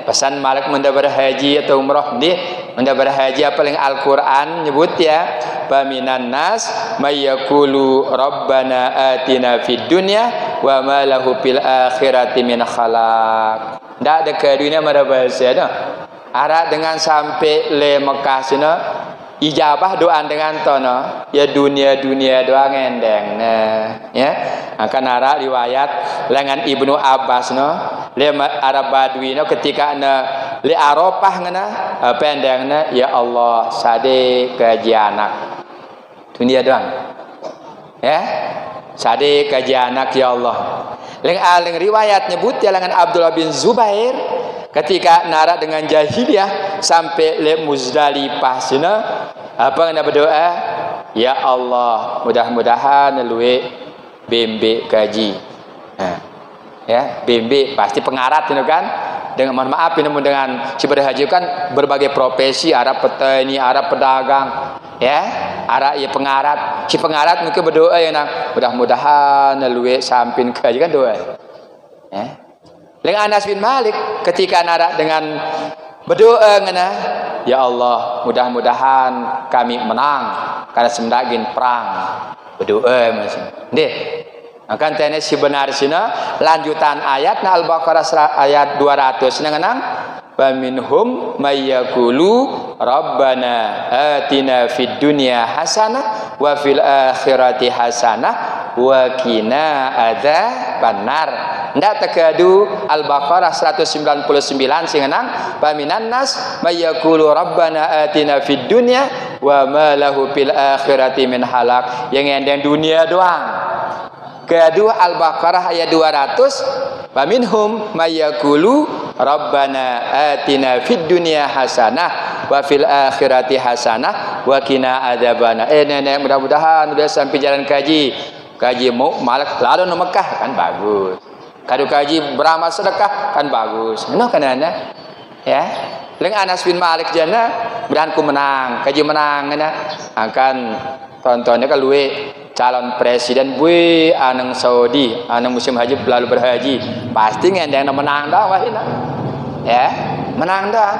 pesan Malik menda berhaji atau umrah ni, menda berhaji apa yang Al-Qur'an nyebut ya, baminan nas may yaqulu rabbana atina fid dunya wa ma lahu fil akhirati min khalaq. Ndak ada ke dunia mada bahasa dah. Arah dengan sampai le Mekah sana ijabah doa dengan tono ya dunia doa ngendeng nah ya akan arah riwayat lengan Ibnu Abbas no le Arab Badui no ketika na le Arafah ngana pendengna ya Allah sade kaji anak dunia doang ya sade kaji anak ya Allah leng riwayat nyebut ya lengan Abdullah bin Zubair ketika nara dengan jahiliyah sampai le Muzdalifah sana apa yang berdoa ya Allah mudah-mudahan luwe bembe gaji ya bembe pasti pengarat itu kan dengan mohon maaf ini dengan si berhaji kan berbagai profesi Arab petani Arab pedagang ya Arab ya pengarat si pengarat mungkin berdoa ya nang mudah-mudahan luwe sampin gaji kan doa ya dengan Anas bin Malik ketika nara dengan berdoa ngana ya Allah mudah-mudahan kami menang karena semdagin perang berdoa macam deh akan tanya si benar sina lanjutan ayat na Al-Baqarah ayat 200 nang wa minhum may yaqulu rabbana atina fid dunya hasanah wa fil akhirati hasanah wa qina adzabannar. Ndak tekadu Al-Baqarah 199 sing nang paminan nas may yaqulu rabbana atina fid dunya wa ma lahu fil akhirati min halak yang endang dunia doang. Kedua Al-Baqarah ayat 200 paminhum may yaqulu rabbana atina fid dunya hasanah wa fil akhirati hasanah wa qina adzabannar. Nenek mudah-mudahan udah sampai jalan kaji mau malak lalu ke Mekah kan bagus. Kadu kaji beramal sedekah kan bagus. Noh kanana ya. Leng Anas bin Malik jana mudahan ku menang, kaji menang ngana akan tontonnya kan luwe calon presiden bui anang Saudi, anang musim haji lalu berhaji. Pasti ngendeng menang dah wahina. Ya, menang dah.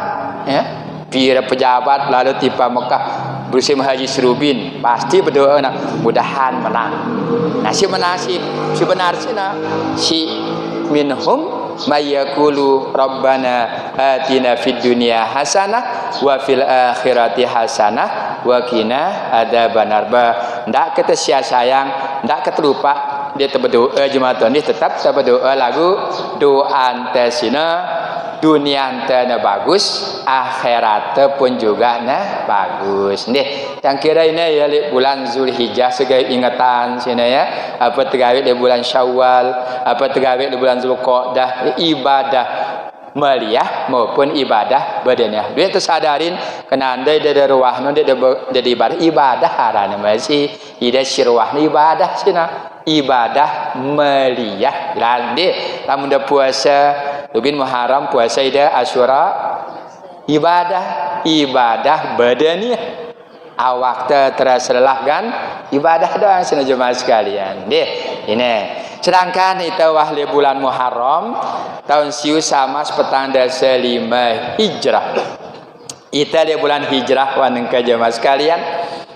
Ya. Pira pejabat lalu tiba Mekah musim haji serubin pasti berdoa nak mudahan menang. Nah si menang si benar si minhum may yaqulu rabbana atina fid dunya hasanah wa fil akhirati hasanah wa qina adzabannar. Ndak kita sia sayang, ndak kita lupa dia berdoa jemaah ini tetap berdoa lagu doa antesina dunia antena bagus, akhirat pun juga nah bagus. Nih, yang kira ini ya bulan Zulhijjah sebagai ingatan sini ya. Apa tergawit di bulan Syawal, apa tergawit di bulan Zulqa'dah, ibadah maliyah maupun ibadah badaniah. Dia tersadarin kena andai dari ruahna dia dari ibadah harana masih ida sirwahna ibadah sina ibadah maliyah. Lande lamun dah puasa Lubin Muharram puasa ida Asyura ibadah badaniah. Awak terasa lelah kan ibadah doang sini jemaah sekalian. Deh ini sedangkan itu wahli bulan Muharram tahun siu sama petang dasa 5 Hijrah. Itu dia bulan Hijrah waneng ke jemaah sekalian.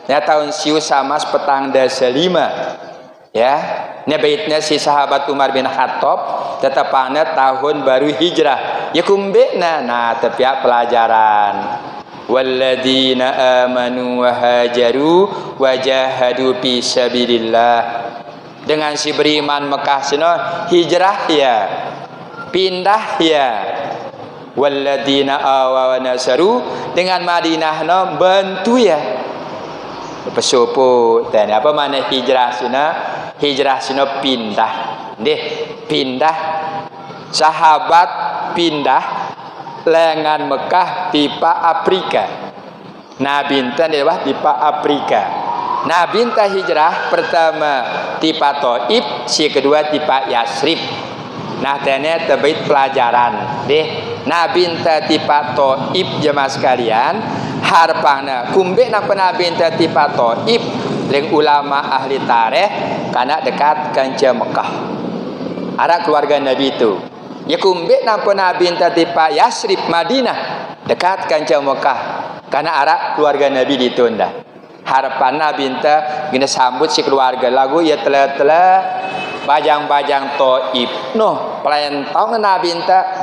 Ya tahun siu sama petang dasa 5. Ya, ini baitnya si sahabat Umar bin Khattab tetapana tahun baru Hijrah. Ya kumbekna nah tepiak pelajaran. Walladzina amanu wa hajaru wa jahadu fi sabilillah. Dengan si beriman Mekah sino hijrah ya, pindah ya. Walladzina awaw wa nasaru dengan Madinah no bantu ya. Pesopo dan apa mana hijrah sino? Hijrah sino pindah. Deh, pindah sahabat pindah lengan Mekah tipa Afrika. Nabi intan adalah tipa Afrika. Nabi intan hijrah pertama tipa Taif, si kedua tipa Yasrib. Nah, tene terbit pelajaran deh. Nabi enta tipa Taif jemaah sekalian, harpana kumbe napa nabi enta tipa Taif leng ulama ahli tarikh karena dekat kanca Mekah. Ara keluarga Nabi itu. Ya kumbe napa nabi enta tipa Yasrib Madinah dekat kanca Mekah. Karena ara keluarga Nabi ditunda. Harapan Nabi enta gina sambut si keluarga lagu ya tela-tela bajang-bajang Taif noh pelentong Nabi enta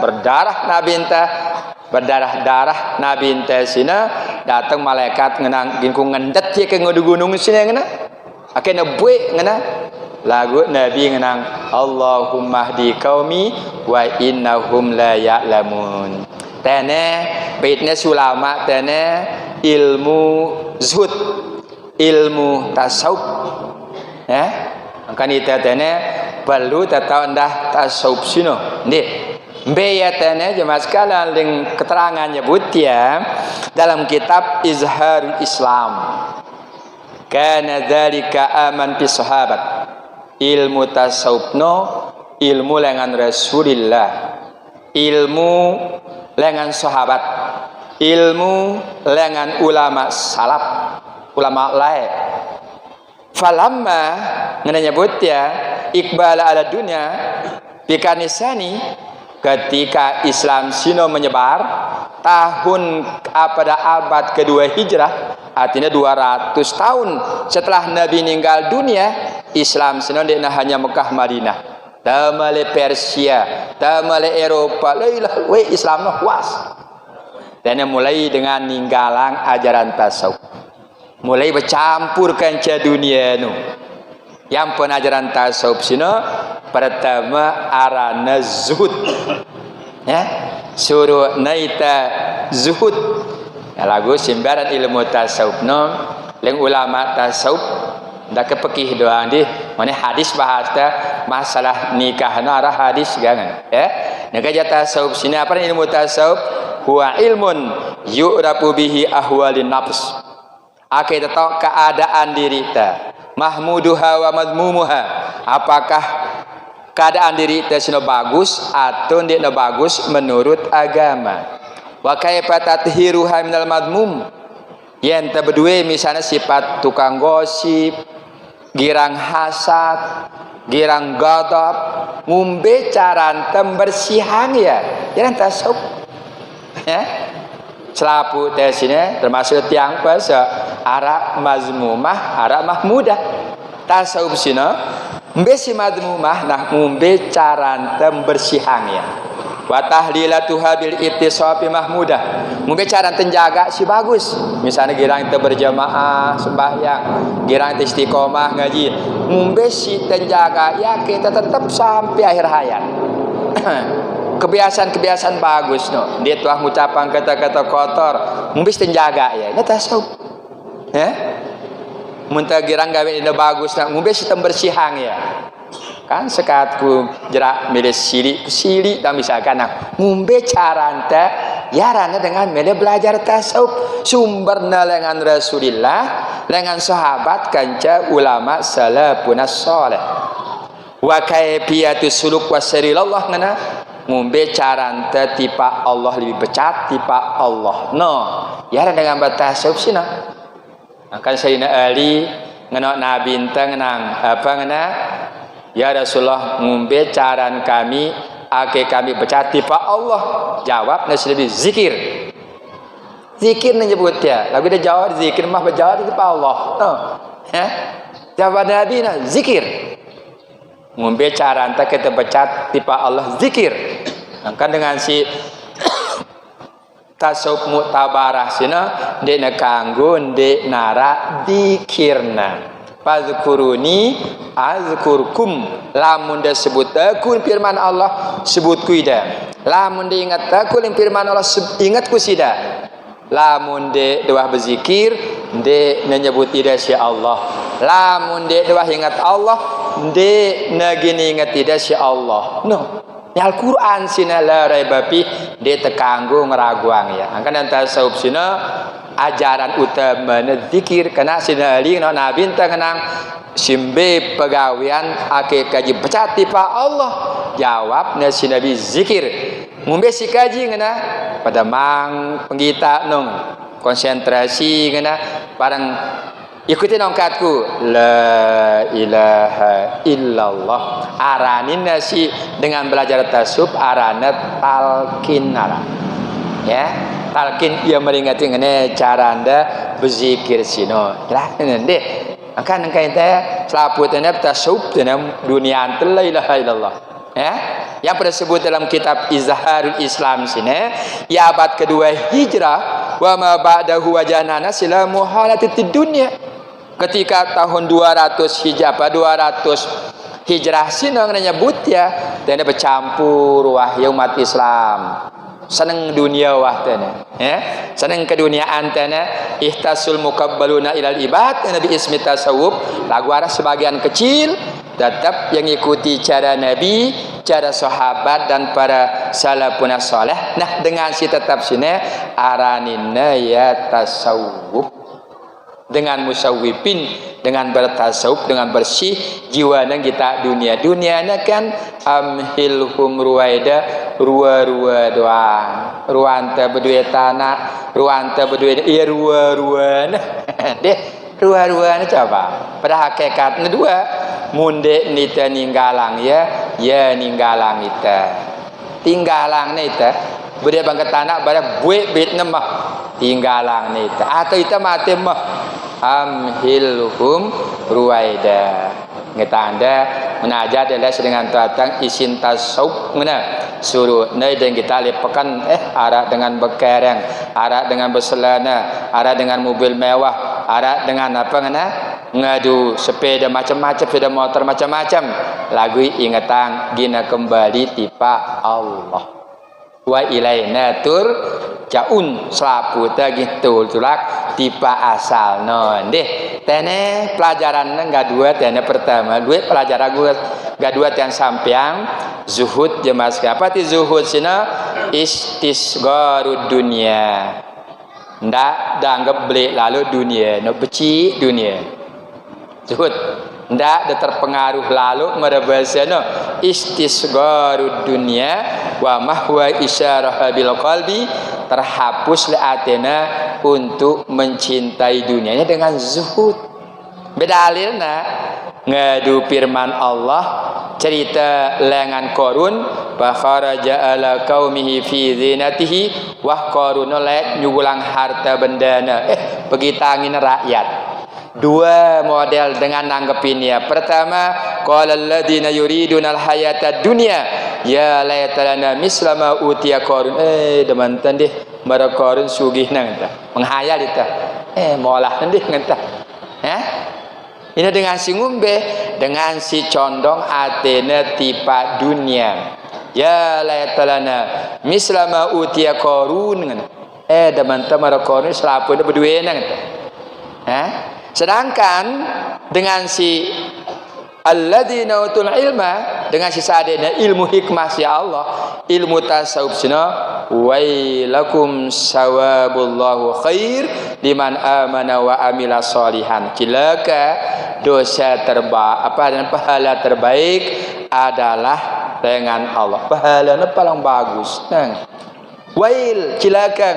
berdarah-darah Nabi enta sina datang malaikat ngenang gingku ngendet ye ke gunung sini ngena akhirnya buik ngena lagu Nabi ngenang Allahumma hdi qaumi wa innahum la ya'lamun. Tene baitnya sulama tene ilmu zuhud, ilmu tasawuf ya. Angkan ita tene perlu tahu ndah tasawuf sino nggih mbe ya tene jemaah sekalian ling keterangan nyebut ya dalam kitab Izharul Islam kana dzalika aman fi sahabat ilmu tasawufno ilmu lengan Rasulillah ilmu lengan sahabat ilmu lengan ulama salaf ulama lain falamma ngene nyebut ya iqbal ala dunia bikanisani ketika Islam sino menyebar tahun pada abad kedua hijrah artinya 200 tahun setelah Nabi meninggal dunia Islam sino dina hanya Mekah Madinah tamale Persia tamale Eropa lailah we Islam noh was dan mulai dengan ninggalang ajaran tasawuf mulai bercampur kanca dunia nu yang penajaran tasawuf sino pertama arana zuhud ya suruh naita zuhud ya, lagu simbaran ilmu tasawuf no leng ulama tasawuf dak kepekih doang di mana hadis bahasa masalah nikah no arah hadis jangan ya nagaja tasawuf sini apa ilmu tasawuf huwa ilmun yu'rafu bihi ahwalin nafs akai tahu keadaan diri ta mahmuduha wa madmumuha apakah keadaan diri ta sino bagus atau ndak bagus menurut agama wa kaifa tathiruha minal madmum yen ta berdua misalnya sifat tukang gosip girang hasad girang ghadab ngumbe caran tembersihan ya jangan tasawuf ya selapu tesine termasuk tiang bahasa Arab mazmumah Arab mahmudah tasawuf sina mbe si mazmumah nah ngumbe caran tembersihan ya wa tahlilatuha bil ittisafi mahmudah ngumbe caran tenjaga si bagus misalnya girang teu berjamaah sembahyang girang teu istiqomah ngaji ngumbe si tenjaga ya kita tetap sampai akhir hayat kebiasaan-kebiasaan bagus no dia telah mengucapkan kata-kata kotor ngumbe tenjaga ya ini tasawuf ya muntah girang gawe ina bagus nak ngumbe sistem bersihang ya kan sekatku jerak milih sili dan misalkan nak ngumbe caranta yarana dengan milih belajar tasawuf sumberna lengan Rasulillah lengan sahabat kanca ulama salafun saleh wa kaifiyatu suluk wasarilallah ngana ngumbe caranta tipa Allah lebih becat tipa Allah no yarana dengan tasawuf sina akan Sayyidina Ali ngenok Nabi enta ngenang apa ngena ya Rasulullah ngumbe caran kami ake kami becat tipa Allah jawab nasi lebih zikir nyebut ya lagu dia jawab zikir mah berjawab tipa Allah no ya jawab Nabi nah zikir ngumbe caran tak kita becat tipa Allah zikir akan dengan si tasawuf mutabarah sina dek kanggo dek nara dikirna fazkuruni azkurkum lamun da sebut aku firman Allah sebutku ida lamun de ingat aku firman Allah ingatku sida lamun de doa berzikir de menyebut ida si Allah lamun de doa ingat Allah de nagini ingat ida si Allah no ya Al-Quran sina la raiba fi de tekanggo ngeraguang ya angkan tasawuf sina ajaran utama zikir kena sinali no nabi tengenang simbe pegawian ake kaji pecati pa Allah jawab na si nabi zikir mumbe si kaji ngena pada mang penggita nong konsentrasi ngena barang ikuti nongkatku la ilaha illallah aranin nasi dengan belajar tasawuf arana talqin ya talqin ia meringati ngene cara anda berzikir sino lah nende akan engkau itu selaputnya tasawuf dalam dunia la ilaha illallah ya yang pada sebut dalam kitab Izharul Islam sini ya abad kedua hijrah wa ma ba'dahu wajanana sila muhalatid dunya ketika tahun 200 hijrah sini nyebut ya dan bercampur wahyu umat Islam seneng dunia wah tana ya seneng keduniaan tana ihtasul muqabbaluna ilal ibad nabi ismi tasawuf lagu arah sebagian kecil tetap yang ikuti cara nabi cara sahabat dan para salafun saleh nah dengan si tetap sini aranina ya tasawuf dengan musawwifin dengan bertasawuf dengan bersih jiwana kita dunia kan amhilhum ruwaida ruwa doang ruanta berdua tanah ruanta berdua iya ruwa deh ruwa coba pada hakikatnya dua munde nita ninggalang ya ninggalang ita tinggalang nita berdua bangkat tanah pada buik bit nemah tinggalang nita atau ita mati mah amhilhum ruwaida ngeta anda menajat adalah dengan tatang isin tasawuf ngena suruh nai dan kita lepakan arah dengan bekereng arah dengan berselana arah dengan mobil mewah arah dengan apa ngena ngadu sepeda macam-macam sepeda motor macam-macam lagu ingatang gina kembali tipa Allah wa ilaina turja'un selaputa gitu tulak tipa asal non deh tene pelajaran enggak dua tene pertama dua pelajaran gua enggak dua yang sampeang zuhud jemaah apa ti zuhud sina istisgharud dunia ndak dianggap beli lalu dunia no beci dunia zuhud ndak terpengaruh lalu merebasana istisgharud dunia wa mahwa isyarah bil qalbi terhapus atena untuk mencintai dunianya dengan zuhud bedalilna ngadu firman Allah cerita lengan Qarun fa kharaja ala qaumihi fi zinatihi wa Qarun lek nyugulang harta bendana begitangin rakyat dua model dengan nanggepin ya pertama qala alladziina yuriduna al-hayata dunya ya layatalana mislama utiya Qarun demantan deh bara Qarun sugih nang tah menghayal itu molah ndeh ngentah ya ini dengan si ngumbe dengan si condong atena tipa dunia ya layatalana mislama utiya Qarun demantan bara Qarun selapu berdua nang tah sedangkan dengan si alladzina utul ilma dengan si sadena ilmu hikmah si Allah ilmu tasawuf sina wailakum sawabullahu khair liman amana wa amila sholihan cilaka dosa dan pahala terbaik adalah dengan Allah pahalanya paling bagus wail cilaka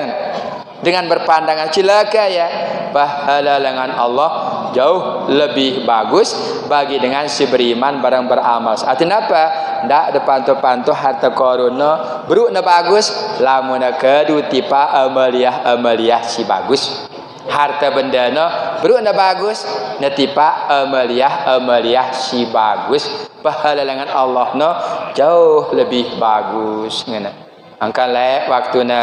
dengan berpandangan cilaka ya pahala dengan Allah jauh lebih bagus bagi dengan si beriman barang beramal artinya apa ndak depanto-panto harta korona berukna bagus lamuna kedu tipa amaliyah si bagus harta bendana berukna bagus netipa amaliyah si bagus pahala dengan Allah no jauh lebih bagus ngena angka le waktuna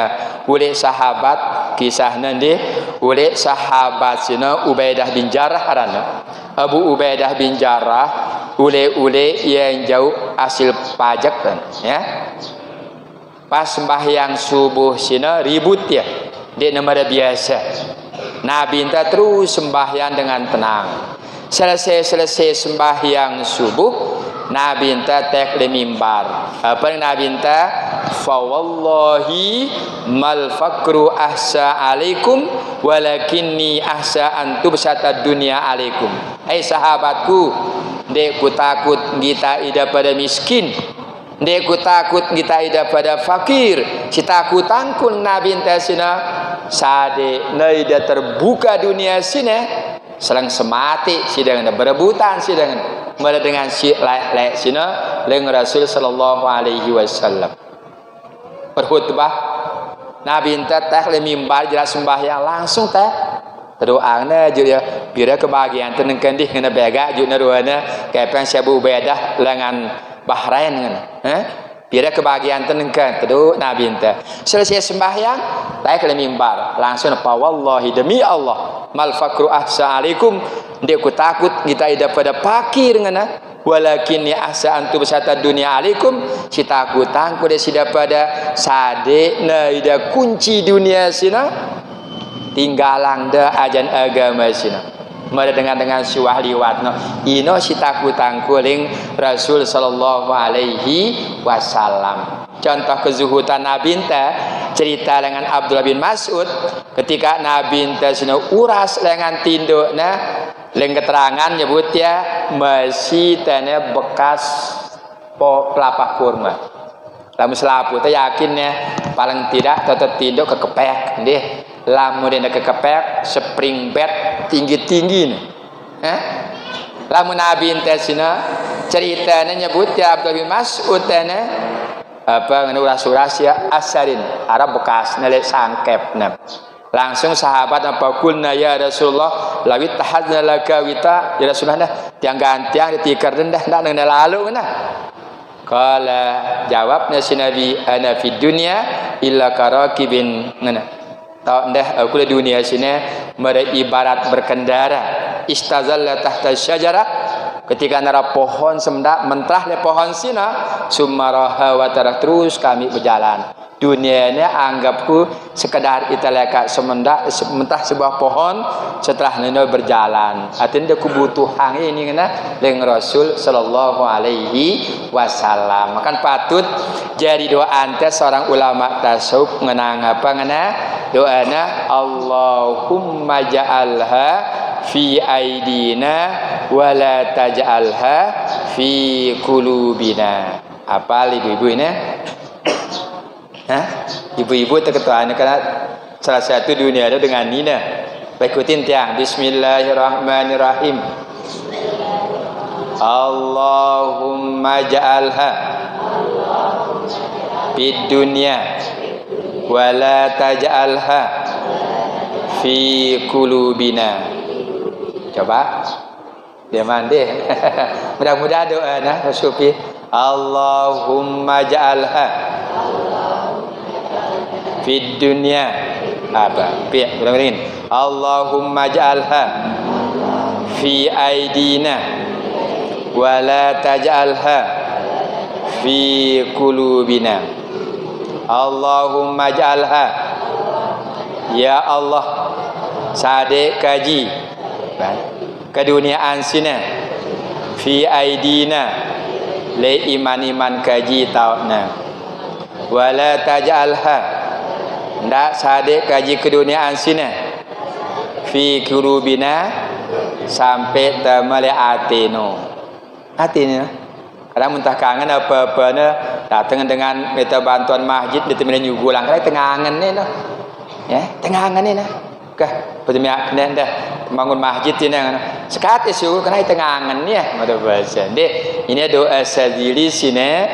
ule sahabat kisah nanti ule sahabat sina Ubaidah bin Jarrah arana Abu Ubaidah bin Jarrah ule yang jauh hasil pajak kan ya pas sembahyang subuh sina ribut ya dia nomor biasa Nabi minta terus sembahyang dengan tenang selesai sembahyang subuh Nabi enta tek le mimbar. Apa Nabi enta? Fa wallahi mal fakru ahsa alaikum walakinni ahsa antum sata dunia alaikum. Hai sahabatku, dek ku takut kita ida pada miskin. Dek ku takut kita ida pada fakir. Si takut tangkul Nabi enta sina sade naida terbuka dunia sini selang semati sidang berebutan sidang mula dengan si lek sina leng Rasul sallallahu alaihi wasallam berkhutbah Nabi enta teh le mimbar jelas sembahyang langsung teh doana juga bira kebahagiaan tenengkeun di ngena bega juga ruana kapan Abu Ubaidah lengan Bahrain ngana bira kebahagiaan tenengkeun tedu Nabi enta selesai sembahyang naik ke mimbar langsung apa wallahi demi Allah mal fakru ahsa alaikum dia ku takut kita ida pada pakir ngana walakin ya ahsa antum besata dunia alaikum si takut tangku dia sida pada sade na ida kunci dunia sina tinggalang da ajan agama sina mada dengan suah liwatna ino si takut tangku ling Rasul sallallahu alaihi wasallam. Contoh kezuhudan Nabi enta cerita dengan Abdullah bin Mas'ud ketika Nabi enta sina uras dengan tindukna leng keterangan nyebut ya masih tanya bekas pelapa kurma. Lamun selapu teh yakinnya paling tidak tetap tinduk kekepek nggih. Lamun dina kekepek spring bed tinggi-tinggi nih. Lamun Nabi enta sina ceritanya nyebut ya Abdullah bin Mas'ud tanya apa ngene uras-uras ya asarin Arab bekas nalek sangkepna langsung sahabat apa kulna ya Rasulullah lawit tahadna laka wita ya Rasulullah tiang gantiang ditikar rendah ndak nang lalu nah kala jawabnya si Nabi ana fid dunya illa karakibin ngana tau ndah aku di dunia sini ibarat berkendara istazalla tahta syajarah ketika nara pohon semendak mentah le pohon sina sumaraha wa tarak terus kami berjalan dunianya anggapku sekedar italeka semendak mentah sebuah pohon setelah neno berjalan artinya kebutuhan ini kena dengan Rasul sallallahu alaihi wasallam makan patut jadi doa ante seorang ulama tasawuf ngenang apa ngena doana Allahumma ja'alha fi aidina wala taj'alha fi qulubina. Apa ibu-ibu ini? Ibu-ibu terketuaan karena salah satu dunia itu dengan Nina. Ikutin tiang. Bismillahirrahmanirrahim. Allahumma ja'alha fid dunya wala taj'alha fi qulubina. Coba dia mandi mudah-mudahan doa nah Sufi Allahumma ja'alha fid dunya apa piye ulang-ulangin Allahumma ja'alha fi aidina wa la taj'alha fi qulubina Allahumma ja'alha ya Allah sade kaji keduniaan sini fi aidina le iman kaji tauna wala taj'alha ndak sade kaji keduniaan sini fi qulubina sampai tamale atino kadang muntah kangen apa-apa ne datang dengan minta bantuan masjid ditemenin nyugulang kadang tengangan ni no ya tengangan ni nah kah pertama kena dah bangun masjid ini sekat isu kena tengangan ni ada bahasa deh ini doa sajili sini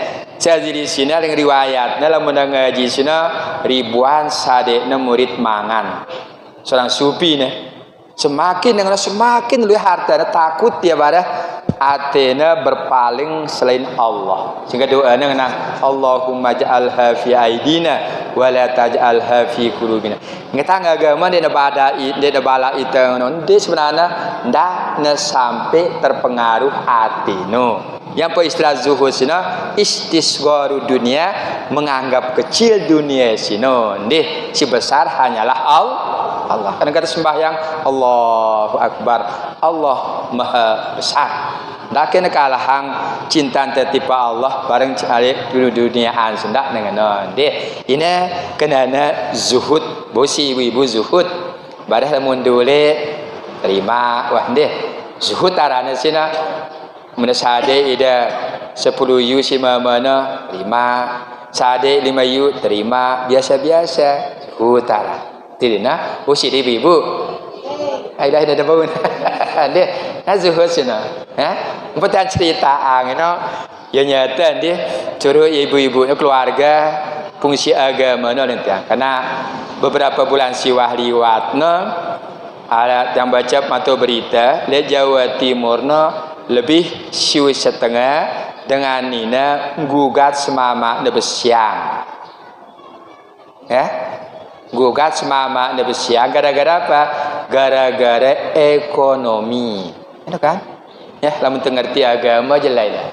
yang riwayat dalam mengaji sini ribuan sadekna murid mangan seorang sufi nih semakin lebih harta takut dia pada atena berpaling selain Allah sehingga doanya ngenang Allahumma ja'alha fi aidina wa la taj'alha fi qulubina ngeta agama dia bala itu dia sebenarnya ndak sampai terpengaruh atino yang po istilah zuhud sina istisgharu dunia menganggap kecil dunia sino ndih si besar hanyalah Allah. Kadang-kadang sembahyang Allahu Akbar, Allah Maha Besar. Dak kena kalah hang cinta tertipa Allah bareng alik dulu duniaan sendak dengan non. Deh, ini kenana zuhud, bosi ibu zuhud. Bareh lamun dule terima wah deh. Zuhud arane sina mun sade ida 10 yu si mana terima. Sade 5 yu terima biasa-biasa. Zuhud arane. Tidina bosi ibu. Ai dah ada bau. Deh, zuhud sina. Bukan cerita gitu. Ya nyata dia curu ibu-ibunya keluarga fungsi agama nanti. Karena beberapa bulan siwah liwatna ada yang baca atau berita le Jawa Timurna lebih siu setengah dengan nina gugat semama nebesiang. Ya. Gugat semama nebesiang gara-gara apa? Gara-gara ekonomi. Itu kan? Ya, lamun ngerti agama jelas lah.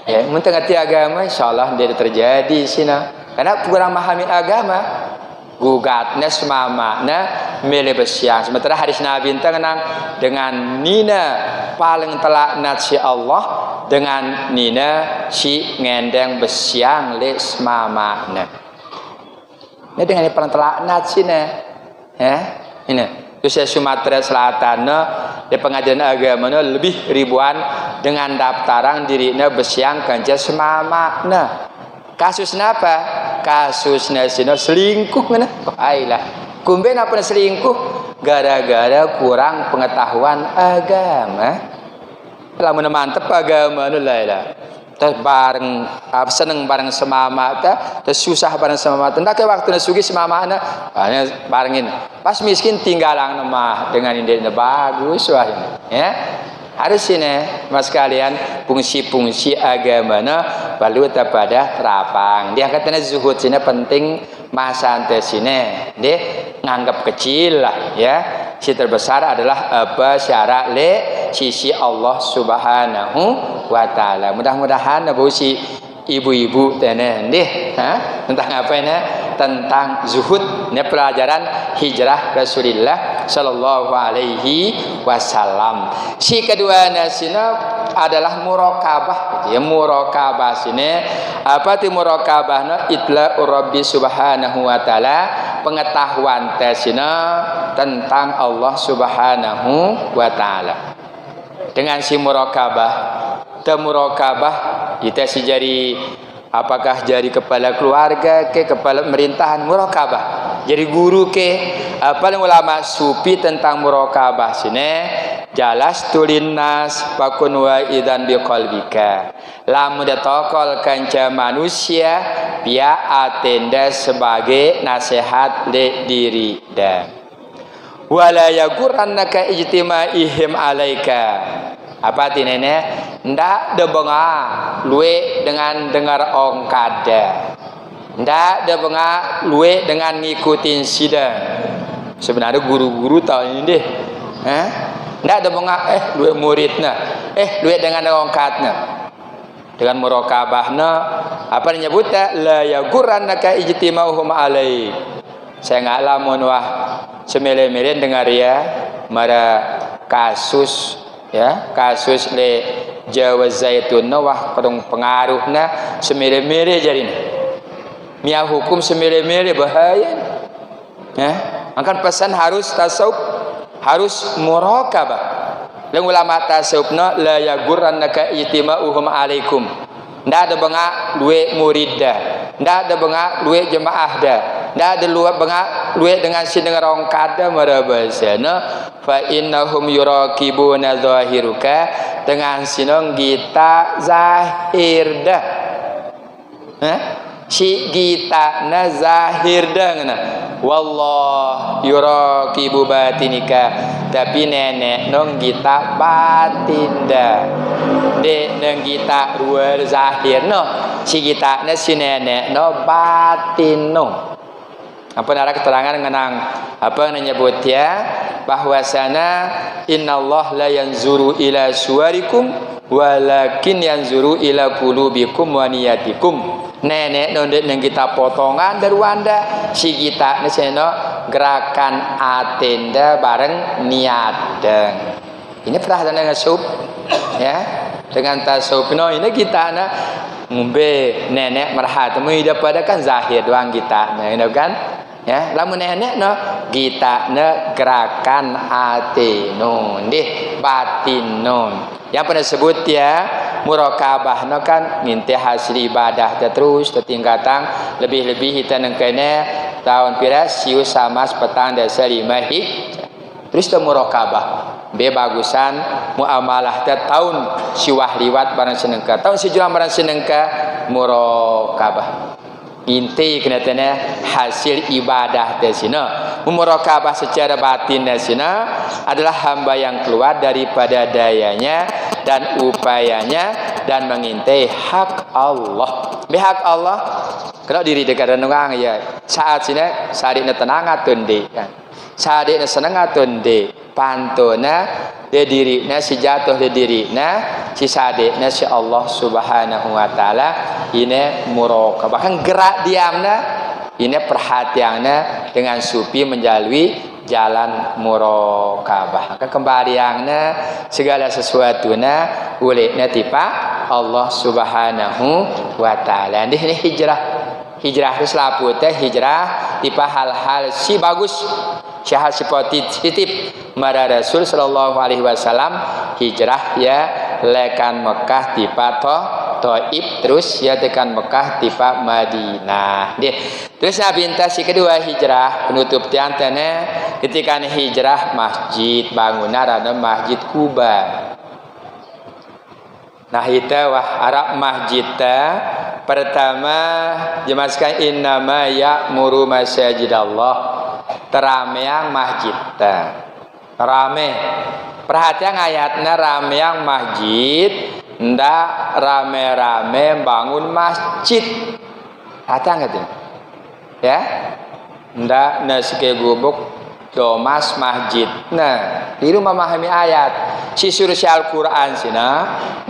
Ya, mun ngerti agama insyaallah dia terjadi sina. Karena kurang memahami agama, gugatna semamana milih besiang. Sementara hadis Nabi tenang dengan nina paling telaknat si Allah dengan nina si ngendeng besiang le semamana. Ini dengan yang paling telaknat sina. Ya, ini. Terus Sumatera Selatan di pengajian agama lebih ribuan dengan daftaran dirinya besiang kanja semama. Kasusnya apa? Kasusnya sino selingkuh mana? Ailah. Kumben apa selingkuh? Gara-gara kurang pengetahuan agama. Lamun mantep agama lah. Terus bareng seneng bareng semama terus susah bareng semama ndak waktu sugi semama hanya barengin pas miskin tinggalang nemah dengan indene bagus wah ini ya harus ini mas kalian fungsi-fungsi agama balu pada terapang dia katanya zuhud sini penting masa ante sini deh nganggap kecil lah ya si terbesar adalah apa syarat le sisi Allah Subhanahu wa taala. Mudah-mudahan si ibu-ibu tene deh tentang apa ini? Tentang zuhud. Ini pelajaran hijrah Rasulullah sallallahu alaihi wasallam. Si kedua nasina adalah muraqabah gitu ya. Muraqabah sini apa itu muraqabahna? Itla Rabbi Subhanahu wa taala, pengetahuan tesina tentang Allah Subhanahu wa taala. Dengan si muraqabah, kita si jadi apakah jadi kepala keluarga ke kepala pemerintahan muraqabah, jadi guru ke paling ulama sufi tentang muraqabah sini jalas tulinnas pakun wa idan biqalbika lamun datokol kanca manusia pia atenda sebagai nasihat le diri dan wala yagurannaka ijtimaihim alaika apa tinene ndak de benga luwe dengan dengar ongkada ndak de benga luwe dengan ngikutin sidang sebenarnya guru-guru tahu ini deh ndak de benga luwe muridna luwe dengan ongkadna dengan muraqabahna apa nyebutnya la yagurannaka ijtimauhum alaik saya nggak lamun wah semele-mele dengar ya mara kasus ya kasus le Jawa Zaitun wah kadang pengaruhna semele-mele jadinya mia hukum semele-mele bahaya ya akan pesan harus tasawuf harus muraqabah dan ulama tasawufna la yagurannaka ijtima'uhum alaikum ndak ada benga duwe muridah ndak ada benga duwe jemaah dah ndak ada benga duwe dengan si dengan orang kada marabasana fa innahum yuraqibuna zahiruka dengan sinong kita zahir dah si kita na zahir dah ngana wallah yuraqibu batinika tapi nenek nong kita batin dah de nong kita luar zahir no si kita na si nenek no batin no Apa ada keterangan mengenang apa menyebut ya bahwasana innallaha la yanzuru ila suwarikum walakin yanzuru ila qulubikum wa niyatikum. Nenek nondet nang kita potongan dari wanda si kita neseno gerakan atenda bareng niat deng. Ini perhatian dengan sub ya dengan tasawuf no ini kita na ngombe nenek merhatimu hidup pada kan zahir doang kita nah kan ya lamun nenek no kita ne gerakan ati no ndih batin no yang pernah sebut ya muraqabah no kan ngintih hasil ibadah terus tertingkatan lebih-lebih kita nengkene tahun pira siu sama petang dasa 5 terus tu muraqabah be bagusan muamalah tahun siwah liwat barang senengka tahun sejurang barang senengka muraqabah inti kenatanya hasil ibadah desina muraqabah secara batin desina adalah hamba yang keluar daripada dayanya dan upayanya dan mengintai hak Allah hak Allah kalau diri dekat renungan ya saat sini sadikna tenang atun de kan sadikna seneng atun de pantona de dirina si jatuh de dirina si sadikna si Allah Subhanahu wa taala ini muraqabah bahkan gerak diamna ini perhatiannya dengan supi menjalui jalan muraqabah maka kembaliannya segala sesuatunya ulekna tipa Allah Subhanahu wa taala ini hijrah itu selaputnya hijrah tipa hal-hal si bagus syahad si positif mara Rasul sallallahu alaihi wasallam hijrah ya lekan Mekah tipa Taif terus ya tekan Mekah tipa Madinah deh terus Nabi si kedua hijrah penutup tiantene ketika hijrah masjid bangunan ada masjid Kuba nah itu wah Arab masjid pertama jemaskan innama ya'muru masajidallah terameang masjid rame perhatian ayatnya rameang masjid ndak rame-rame bangun masjid perhatian nggak ya ndak nasike gubuk domas masjid nah di rumah memahami ayat si suruh si Al-Quran sina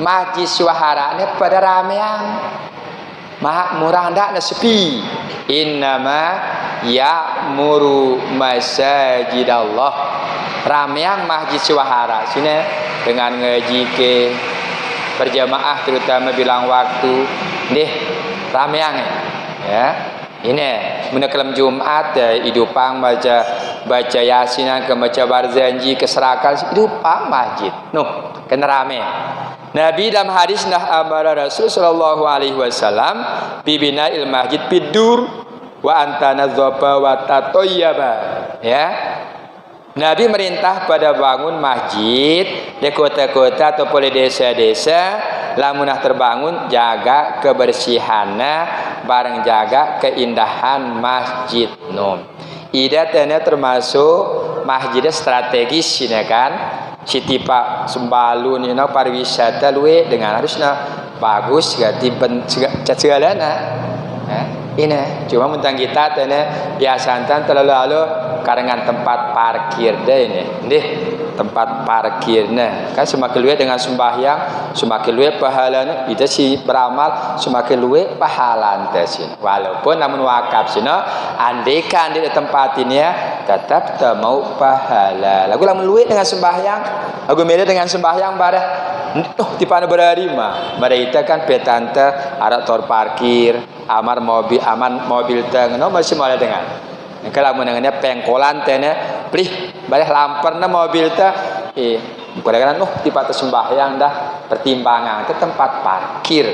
masjid suahara ini pada rameang mah murah ndak na sepi innama ya'muru masajidallah rameang masjid suahara sini dengan ngaji ke berjamaah terutama bilang waktu deh rameang ya ini meneklam Jumat hidupang baca yasinan ke baca barzanji keserakan hidupang masjid noh kena rame Nabi dalam hadis nah amara Rasul sallallahu alaihi wasallam bibina il masjid bidur wa antana dzaba wa tatoyaba ya Nabi merintah pada bangun masjid di kota-kota atau di desa-desa lamunah terbangun jaga kebersihannya bareng jaga keindahan masjid nom idatnya termasuk masjid strategis ini kan si tipe sembalun you know, pariwisata luwe dengan harusnya bagus ganti segalanya ini cuma mentang kita biasa terlalu karengan tempat parkir deh ini tempat parkirnya kan semakin luwe dengan sembahyang semakin luwe pahalanya itu si beramal semakin luwe pahala sih walaupun namun wakaf sih andaikan di tempat ini ya tetap tak mau pahala lagu lamun luwe dengan sembahyang lagu beda dengan sembahyang pada di mana berari mah mereka kan petante ada tor parkir aman mobil teng no masih mulai dengan kalau mendengarnya pengkolan tene plih balik lamper na mobil teh kadang-kadang di atas sembahyang dah pertimbangan ke tempat parkir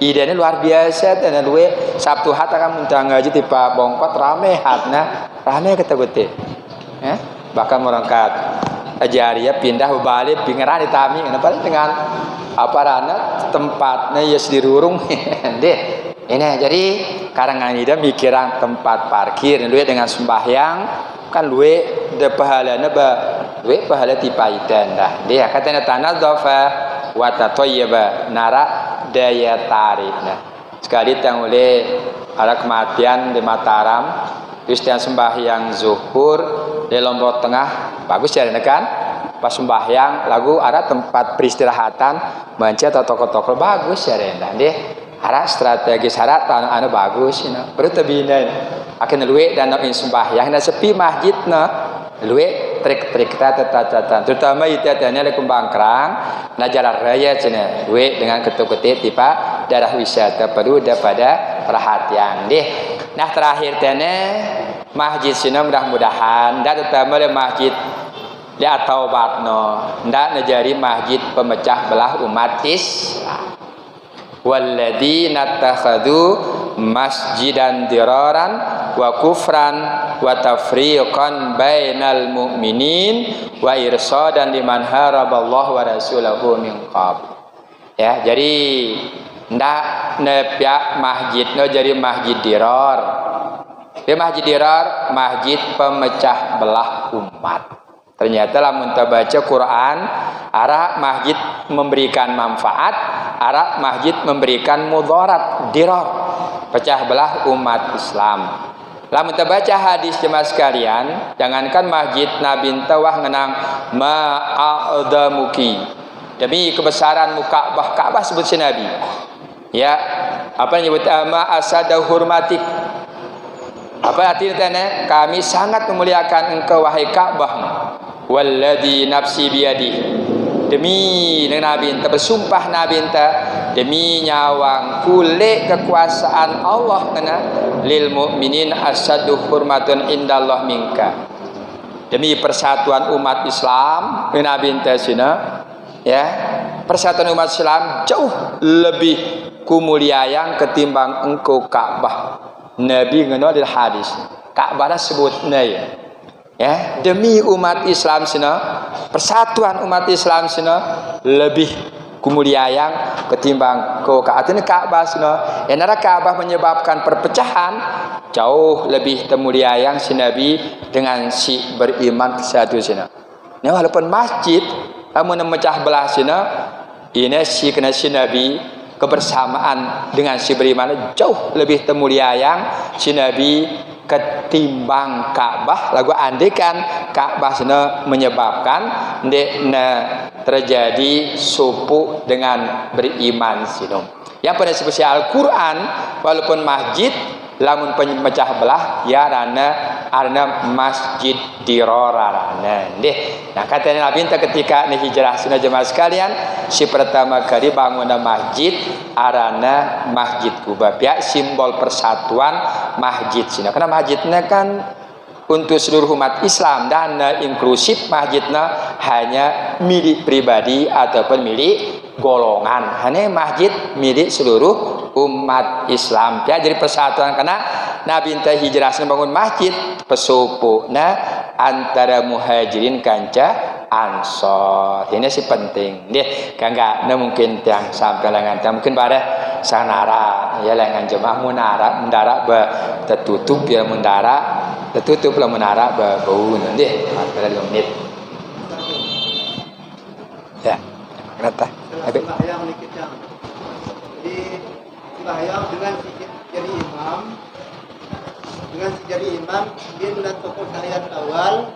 idenya luar biasa tene luwe Sabtu hat akan muntang ngaji tipe bongkot rame hatna rame kata gute bahkan merangkat ajaria pindah balik pingeran ditami kenapa dengan apa rana tempatnya ya dirurung deh ini jadi karangan ida mikiran tempat parkir luwe dengan sembahyang kan luwe de pahalana ba luwe pahala tipaitan dah dia katanya tanadzafa wa tatayyaba nara daya tarik nah sekali tang oleh ada kematian di Mataram Kristian sembahyang zuhur di lombok tengah bagus ya kan. Pas sembahyang lagu ada tempat peristirahatan mencet atau toko-toko bagus ya rendah deh. Ada strategi syarat anu bagus you know. Baru tebina akan luwe dan in sembahyang dan sepi masjidna luwe trik-trik tata terutama itu adanya le Kembangkrang na jalan raya cenah luwe dengan ketuk-ketik tipa daerah wisata perlu daripada perhatian deh. Nah terakhir tene masjid sini mudah-mudahan dan terutama le masjid ya taubatno ndak najari masjid pemecah belah umat Islam. Walladzina takhadhu masjidan diraran wa kufran wa tafriqan bainal mu'minin wa irsadan liman haraballahu wa rasulahu min qabl. Ya, jadi ndak nepya masjidno jadi masjid dirar. Di masjid dirar masjid pemecah belah umat. Ternyata lamun baca Quran, arah masjid memberikan manfaat, arah masjid memberikan mudarat, dirar, pecah belah umat Islam. Lamun baca hadis jemaah sekalian, jangankan masjid Nabi tawah ngenang ma'adamuki. Demi kebesaran Ka'bah sebut si Nabi. Ya, apa yang nyebut ma'asadahu hurmatik. Apa artinya? Kami sangat memuliakan engkau wahai Ka'bah. Walladzi nafsi biyadi, demi Nabi enta bersumpah Nabi enta demi nyawang kulit kekuasaan Allah kena lil mukminin asyaddu hurmatun indallah minka, demi persatuan umat Islam Nabi enta sina ya persatuan umat Islam jauh lebih kumuliayang ketimbang engkau Ka'bah. Nabi ngono di hadis Ka'bah sebutna ya demi umat Islam sina persatuan umat Islam sina lebih kumuliayang ketimbang Ka'bah sina ya nara Ka'bah menyebabkan perpecahan jauh lebih temuliayang si Nabi dengan si beriman kesatu sina. Nah walaupun masjid namun memecah belah sina ini si kena si Nabi kebersamaan dengan si beriman jauh lebih temuliayang si Nabi ketimbang Ka'bah. Lagu andekan Ka'bah sana menyebabkan terjadi supu dengan beriman sino. Yang pada spesial Al-Quran walaupun masjid lamun pemecah belah ya arana masjid dirorarana deh. Nah katanya Nabi ketika hijrah sunnah jemaah sekalian si pertama kali bangunan masjid arana masjid Kuba ya simbol persatuan masjid sini karena masjidnya kan untuk seluruh umat Islam dan inklusif masjidnya hanya milik pribadi ataupun milik golongan hanya masjid milik seluruh umat Islam ya jadi persatuan karena Nabi hijrah bangun masjid pesupu antara muhajirin kanca ansor ini sih penting deh kagak mungkin yang sampai lengan mungkin pada sanara ya lengan jemaah mendara tertutup ya mendara tertutup lah menara bau nanti pada 5 menit ya kata habis jadi sembahyang dengan jadi imam dia melihat tokoh tahiyat awal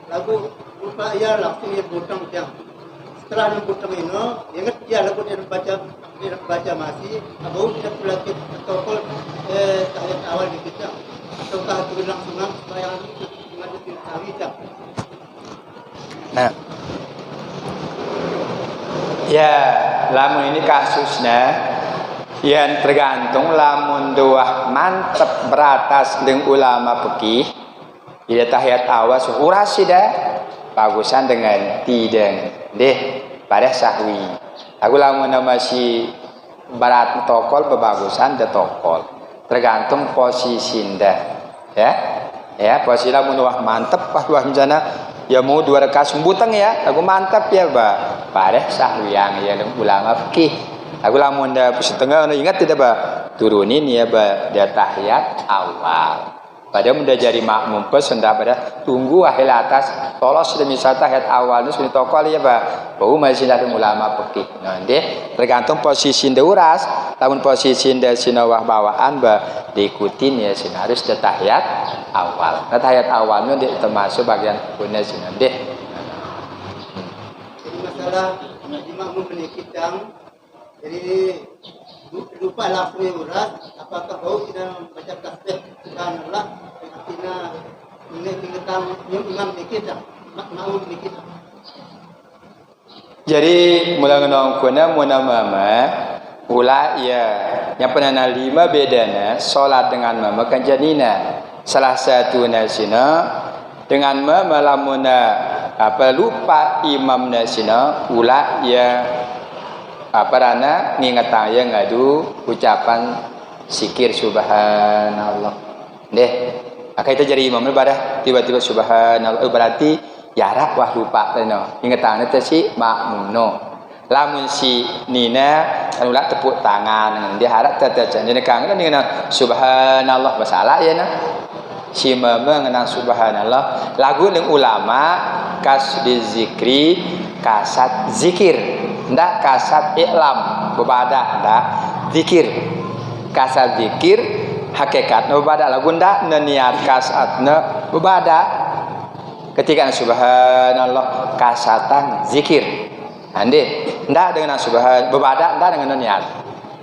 lagu lupa ia langsung dia butang yang setelah dia butang ini ingat dia lagu dia baca masih abau tidak berlatih tokoh tahiyat awal di kita ataukah turun langsung sembahyang dengan tawita. Nah ya lamun ini kasusnya yang tergantung lamun doa mantep beratas dengan ulama fikih ida tahiyat awal surasi dah bagusan dengan tidak deh pada sahwi aku lamun masih barat tokol bebagusan de tokol tergantung posisi dah ya posisi lamun doa mantep pas doa misalnya ya mau 2 rakaat sembutang ya aku mantap ya pada sahwi yang ya ulama fikih. Aku lamun dah setengah ingat tidak turunin ya dia tahiyat awal. pada mudah jadi makmum pun sudah pada tunggu akhir atas tolos demi satu ayat awal itu sudah tokol ya pak baru masih ada ulama pekih nanti tergantung posisi ndeuras tahun posisi nda sinawah bawaan bah diikutin ya sin harus tahiyat awal tahiyat awalnya termasuk bagian punya sin nanti jadi masalah makmum menikitang jadi lupa langsung urat apakah bau tidak membaca tasbih subhanallah artinya mengingatkan imam kita makmum kita jadi mula nongkona muna mama ula ya yang pernah 5 bedanya salat dengan mama kan janina salah satu nasina dengan mama lamuna apa lupa imam nasina ula ya apa rana ngingetan ya ngadu ucapan zikir subhanallah deh akai itu jadi imam ibadah tiba-tiba subhanallah berarti yarak wah lupa no ingetan itu si makmum no lamun si nina kan ulah tepuk tangan dia harap tetajan dia kang kan ngenang subhanallah masalah ya nah si mama ngenang subhanallah lagu dengan ulama kas di zikri kasat zikir ndak kasat iklam bebadah ndak zikir kasat zikir hakikat bebadah lagu ndak niat kasatna bebadah ketika subhanallah kasatan zikir ande ndak dengan subhan bebadah ndak dengan niat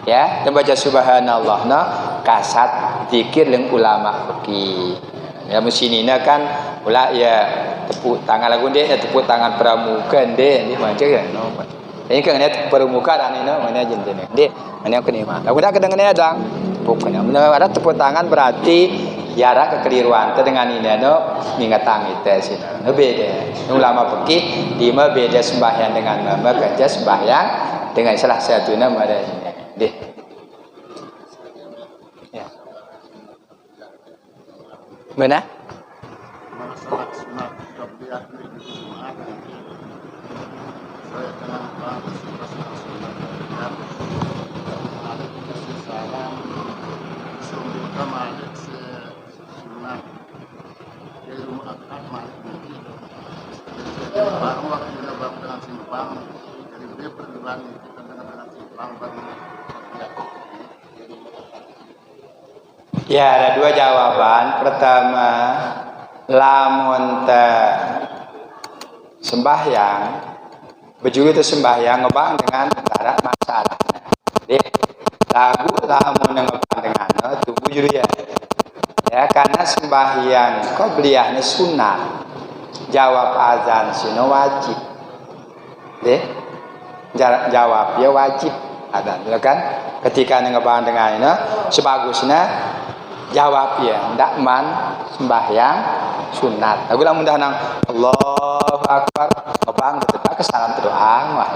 ya membaca subhanallah nah kasat zikir leng ulama fikih ya mesinina kan ulah ya tepuk tangan lagu dia tepuk tangan pramuka dia ni macam kan no ini kan net permukaan ini mana jenenge. Dek, mana yang kena mah. Lagu dah kedengarannya ada. Pokoknya ada tepuk tangan berarti yara kekeliruan teh dengan ini no ngingetang itu sih. No beda. Ulama fikih di mah beda sembahyang dengan mama kerja sembahyang dengan salah satu nama ada ini. Dek. Ya. Mana? Ya ada 2 jawaban. Pertama, lamun sembahyang bejulu itu sembahyang ngebang dengan antara masalah. Jadi lagu lamun ngebang dengan itu bujur ya. Ya karena sembahyang qobliyahnya sunat. Jawab azan sino wajib. Deh. Jawab ya wajib azan, kan? Ketika ngebang dengan ini sebagusnya jawab ya ndak man sembahyang sunat. Aku lamun dah nang Allahu akbar ngebang tetep kesalahan doang wah.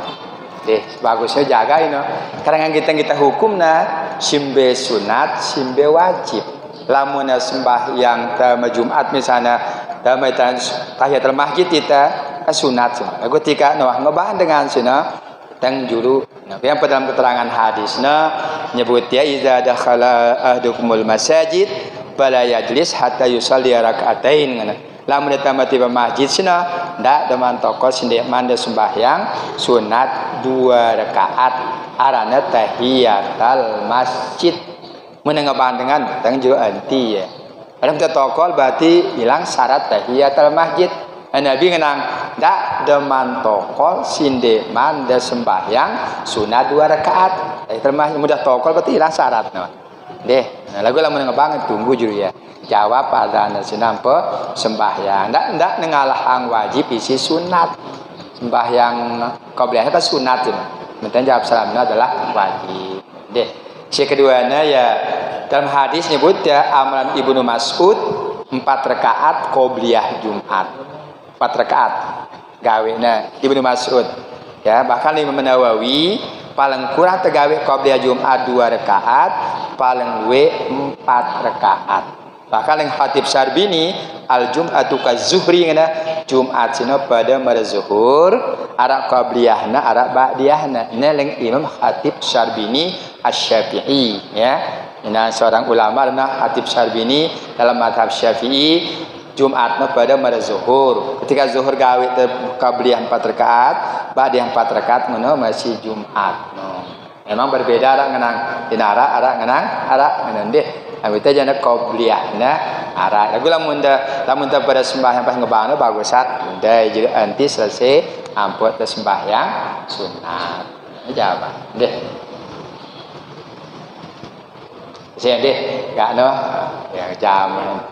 Deh bagusnya jaga ini. Karena kita hukumna simbe sunat simbe wajib. Lamun sembahyang ta Jumat misalnya damai tahiyatul masjid kita sunat. Aku ketika ngebang dengan sunat tang juru yang dalam keterangan hadisnya nyebut ya iza dakhala ahdukumul masajid fala yajlis hatta yusalli rakaatain ngana lamun tiba masjid sina ndak deman toko sindek mande sembahyang sunat 2 rakaat arana tahiyatul masjid menengah dengan tang juru anti ya dalam tokol berarti hilang syarat tahiyatul masjid. Nabi ngenang dak deman tokol sinde mande sembahyang sunat 2 rakaat. Termasuk mudah tokol berarti hilang syarat no. Deh, lagu lamun ngebang tunggu juru ya. Jawab pada sinampe sembahyang. Ndak ngalah ang wajib isi sunat. Sembahyang qobliyah itu sunat ya. Menten jawab salamnya adalah wajib. Deh. Si keduanya ya dalam hadis nyebut ya amalan Ibnu Mas'ud 4 rakaat qobliyah Jumat. 4 rakaat gawena Ibnu Mas'ud ya bahkan Imam Nawawi paling kurang tegawe qobliyah Jumat 2 rakaat paling luwe 4 rakaat bahkan yang Khatib Syarbini al Jum'atu kazuhri ngana Jumat sino pada marzuhur ara qobliyahna ara ba'diyahna ini yang Imam Khatib Syarbini Asy-Syafi'i ya Ini seorang ulama adalah Khatib Syarbini dalam mazhab Syafi'i. Jumatna pada mara zuhur. Ketika zuhur gawe qabliyah 4 rakaat, ba'diyah 4 rakaat ngono masih Jumat. No. Memang berbeda ara ngenang dinara ara ngenang deh. Abita jana qabliyah na ara. Lagu lamun da pada sembahyang pas ngebahana bagusat. Da juga anti selesai ampun da sembahyang sunat. Jawab deh. Saya deh, gak no yang jam.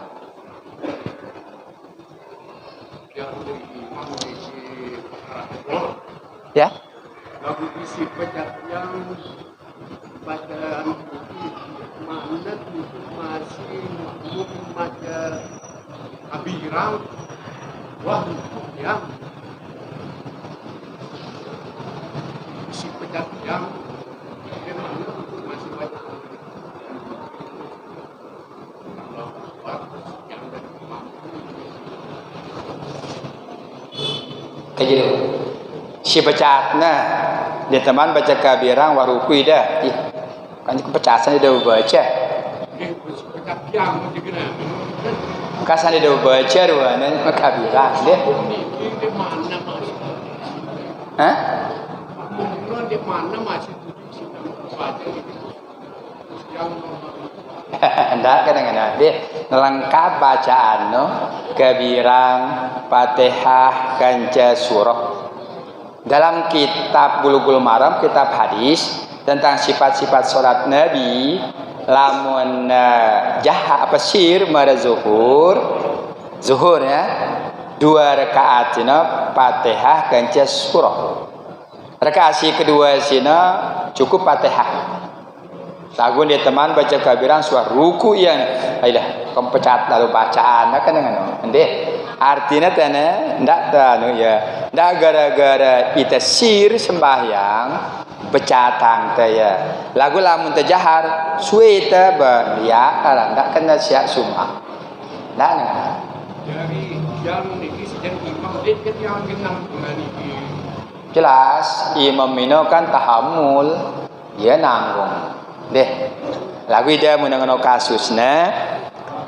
Ya. Lagu isi pecat yang bacaan makna masih baca abirang wah yang isi pecat yang masih baca Kajian si pecatna dia teman baca kabirang warukui dah kan kepecasan dia baca pecat yang kasan dia baca ruana kabirang dia di mana masih hah di mana masih tujuh baca yang hendak kadang-kadang dia lengkap bacaan no kabirang Fatihah kanca surah dalam kitab Bulughul Maram kitab hadis tentang sifat-sifat salat Nabi lamun jaha apa sir mara zuhur ya 2 rakaat cina Fatihah kanca surah rakaat si kedua cina cukup Fatihah lagu dia teman baca kabiran suara ruku yang ailah kepecat lalu bacaan kan dengan ende artinya tane ndak tanu ya ndak gara-gara kita sir sembahyang becatang teh ya lagu lamun tajahar suwe teh ya ala ndak kena siap sumah ndak dari yang ini sedang imam dia yang genang dengan ini jelas imam mino kan tahammul dia nanggung deh lagu dia menangano kasusnya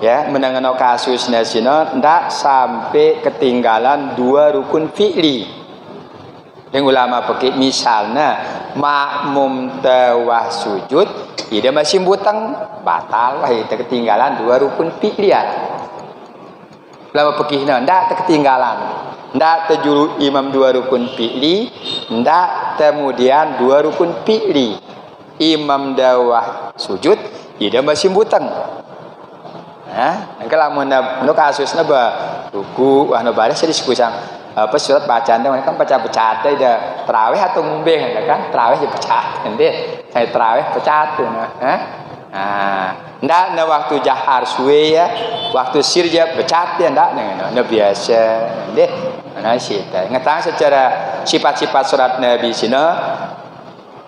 ya menangano kasusnya sino ndak sampai ketinggalan 2 rukun fi'li yang ulama pakai misalnya makmum tawah sujud dia masih butang batal wah itu ketinggalan 2 rukun fi'li ya ulama pakai ndak ketinggalan ndak terjuru imam 2 rukun fi'li ndak kemudian 2 rukun fi'li imam dawah sujud dia masih butang kalau mau kasusnya ruku wah baris jadi sekusang apa surat bacaan kan baca pecat ada terawih atau ngumbeng kan terawih ya pecat nanti saya terawih pecat ndak waktu jahar suwe ya waktu sirja pecat ya ndak biasa nanti ngetang secara sifat-sifat surat Nabi sini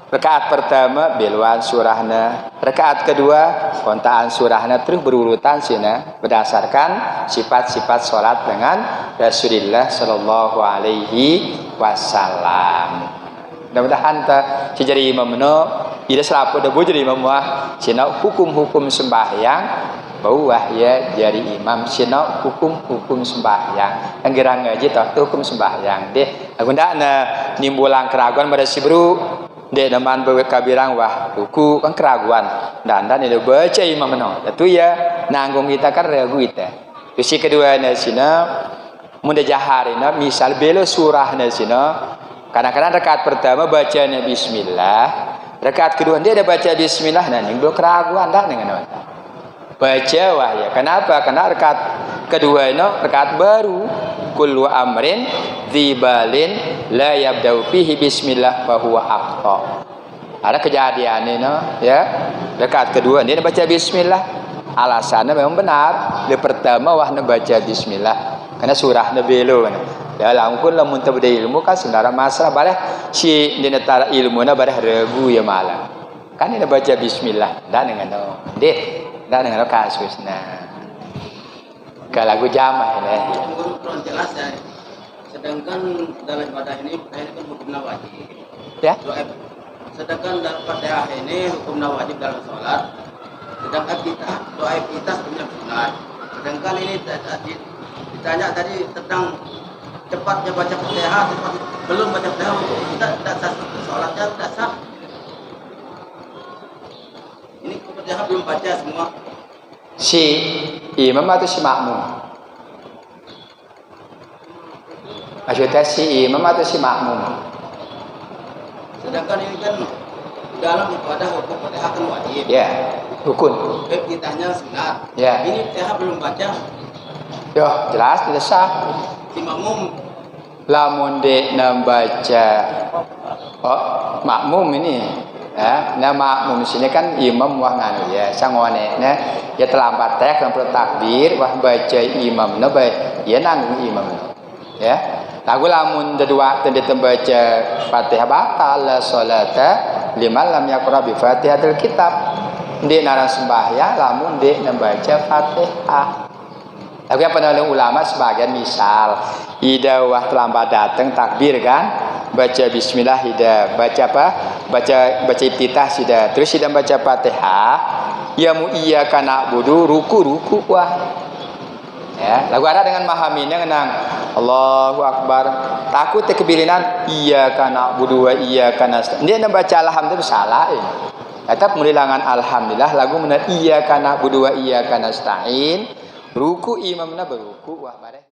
rakaat pertama biluan surahna, rakaat kedua kontaan surahna terus berurutan sina berdasarkan sifat-sifat salat dengan Rasulullah sallallahu alaihi wasallam. Mudah-mudahan si jadi imam no ida selapo da jadi imam wah sina hukum-hukum sembahyang bawah ya jadi imam sina hukum-hukum sembahyang anggerang ngaji tah hukum sembahyang deh agundana nimbulang keraguan pada si bro dia teman bawa kabirang wah ruku kan keraguan dan itu baca imam no itu ya nanggung kita kan ragu kita terus kedua nasina muda jaharina misal belo surah nasina kadang-kadang rakaat pertama bacanya bismillah rakaat kedua dia ada baca bismillah nah ini belum keraguan dah dengan baca wah ya kenapa karena rakaat kedua itu rakaat baru kullu amrin dzibalin la yabda'u fihi bismillah fa huwa aqta. Ada kejadian ini ya. Rakaat kedua dia baca bismillah. Alasannya memang benar. Di pertama wah baca bismillah karena surahnya belo kan. Dalam kun lamun teu beda ilmu kan sebenarnya masalah bareh si dina tara ilmuna bareh ragu ya malah. Kan dia baca bismillah dan dengan deh dan dengan kasusna. Kalau lagu jamaah ini jelas ya. Sedangkan dalam ibadah ini kan hukumnya wajib. Ya. Sedangkan dalam Fatihah ini hukumnya wajib dalam sholat. Sedangkan kita doa kita sebenarnya sunat. Sedangkan ini ditanya tadi tentang cepatnya baca Fatihah, belum baca Fatihah tidak sah sholatnya tidak sah. Ini Fatihah belum baca semua. Si imam atau si makmum? Maksudnya si imam atau si makmum? Sedangkan ini kan dalam ibadah hukum Fatihah kan wajib. Ya, rukun. Kitanya sunat. Ya. Ini Fatihah belum baca. Yo, jelas tidak sah. Si makmum Lamun dek membaca makmum ini, ya, nah makmum sini kan imam wah nganu ya, sangone, nah, ya terlambat teh kan takbir, wah baca imam, nah baik, ya nanggung imam, ya. Lagu lamun dedua tadi tembaca Fatihah batal salata liman lam yaqra bi Fatihatil kitab. Dek narang sembahyang lamun dek membaca Fatihah. Lagu yang pernah ulama sebagian misal ida wah terlambat datang takbir kan, baca bismillah ida, baca apa? Baca iftitah sudah, terus ida baca Fatihah, ya mu iya kana budu ruku wah. Ya, lagu ada dengan mahaminya ngenang Allahu Akbar, takut tekbirinan iya kana budu wa iya kana. Dia baca alhamdulillah salah ini. Tetap mulilangan alhamdulillah lagu benar iya kana budu wa iya kana stain. Ruku imamna beruku wah bare.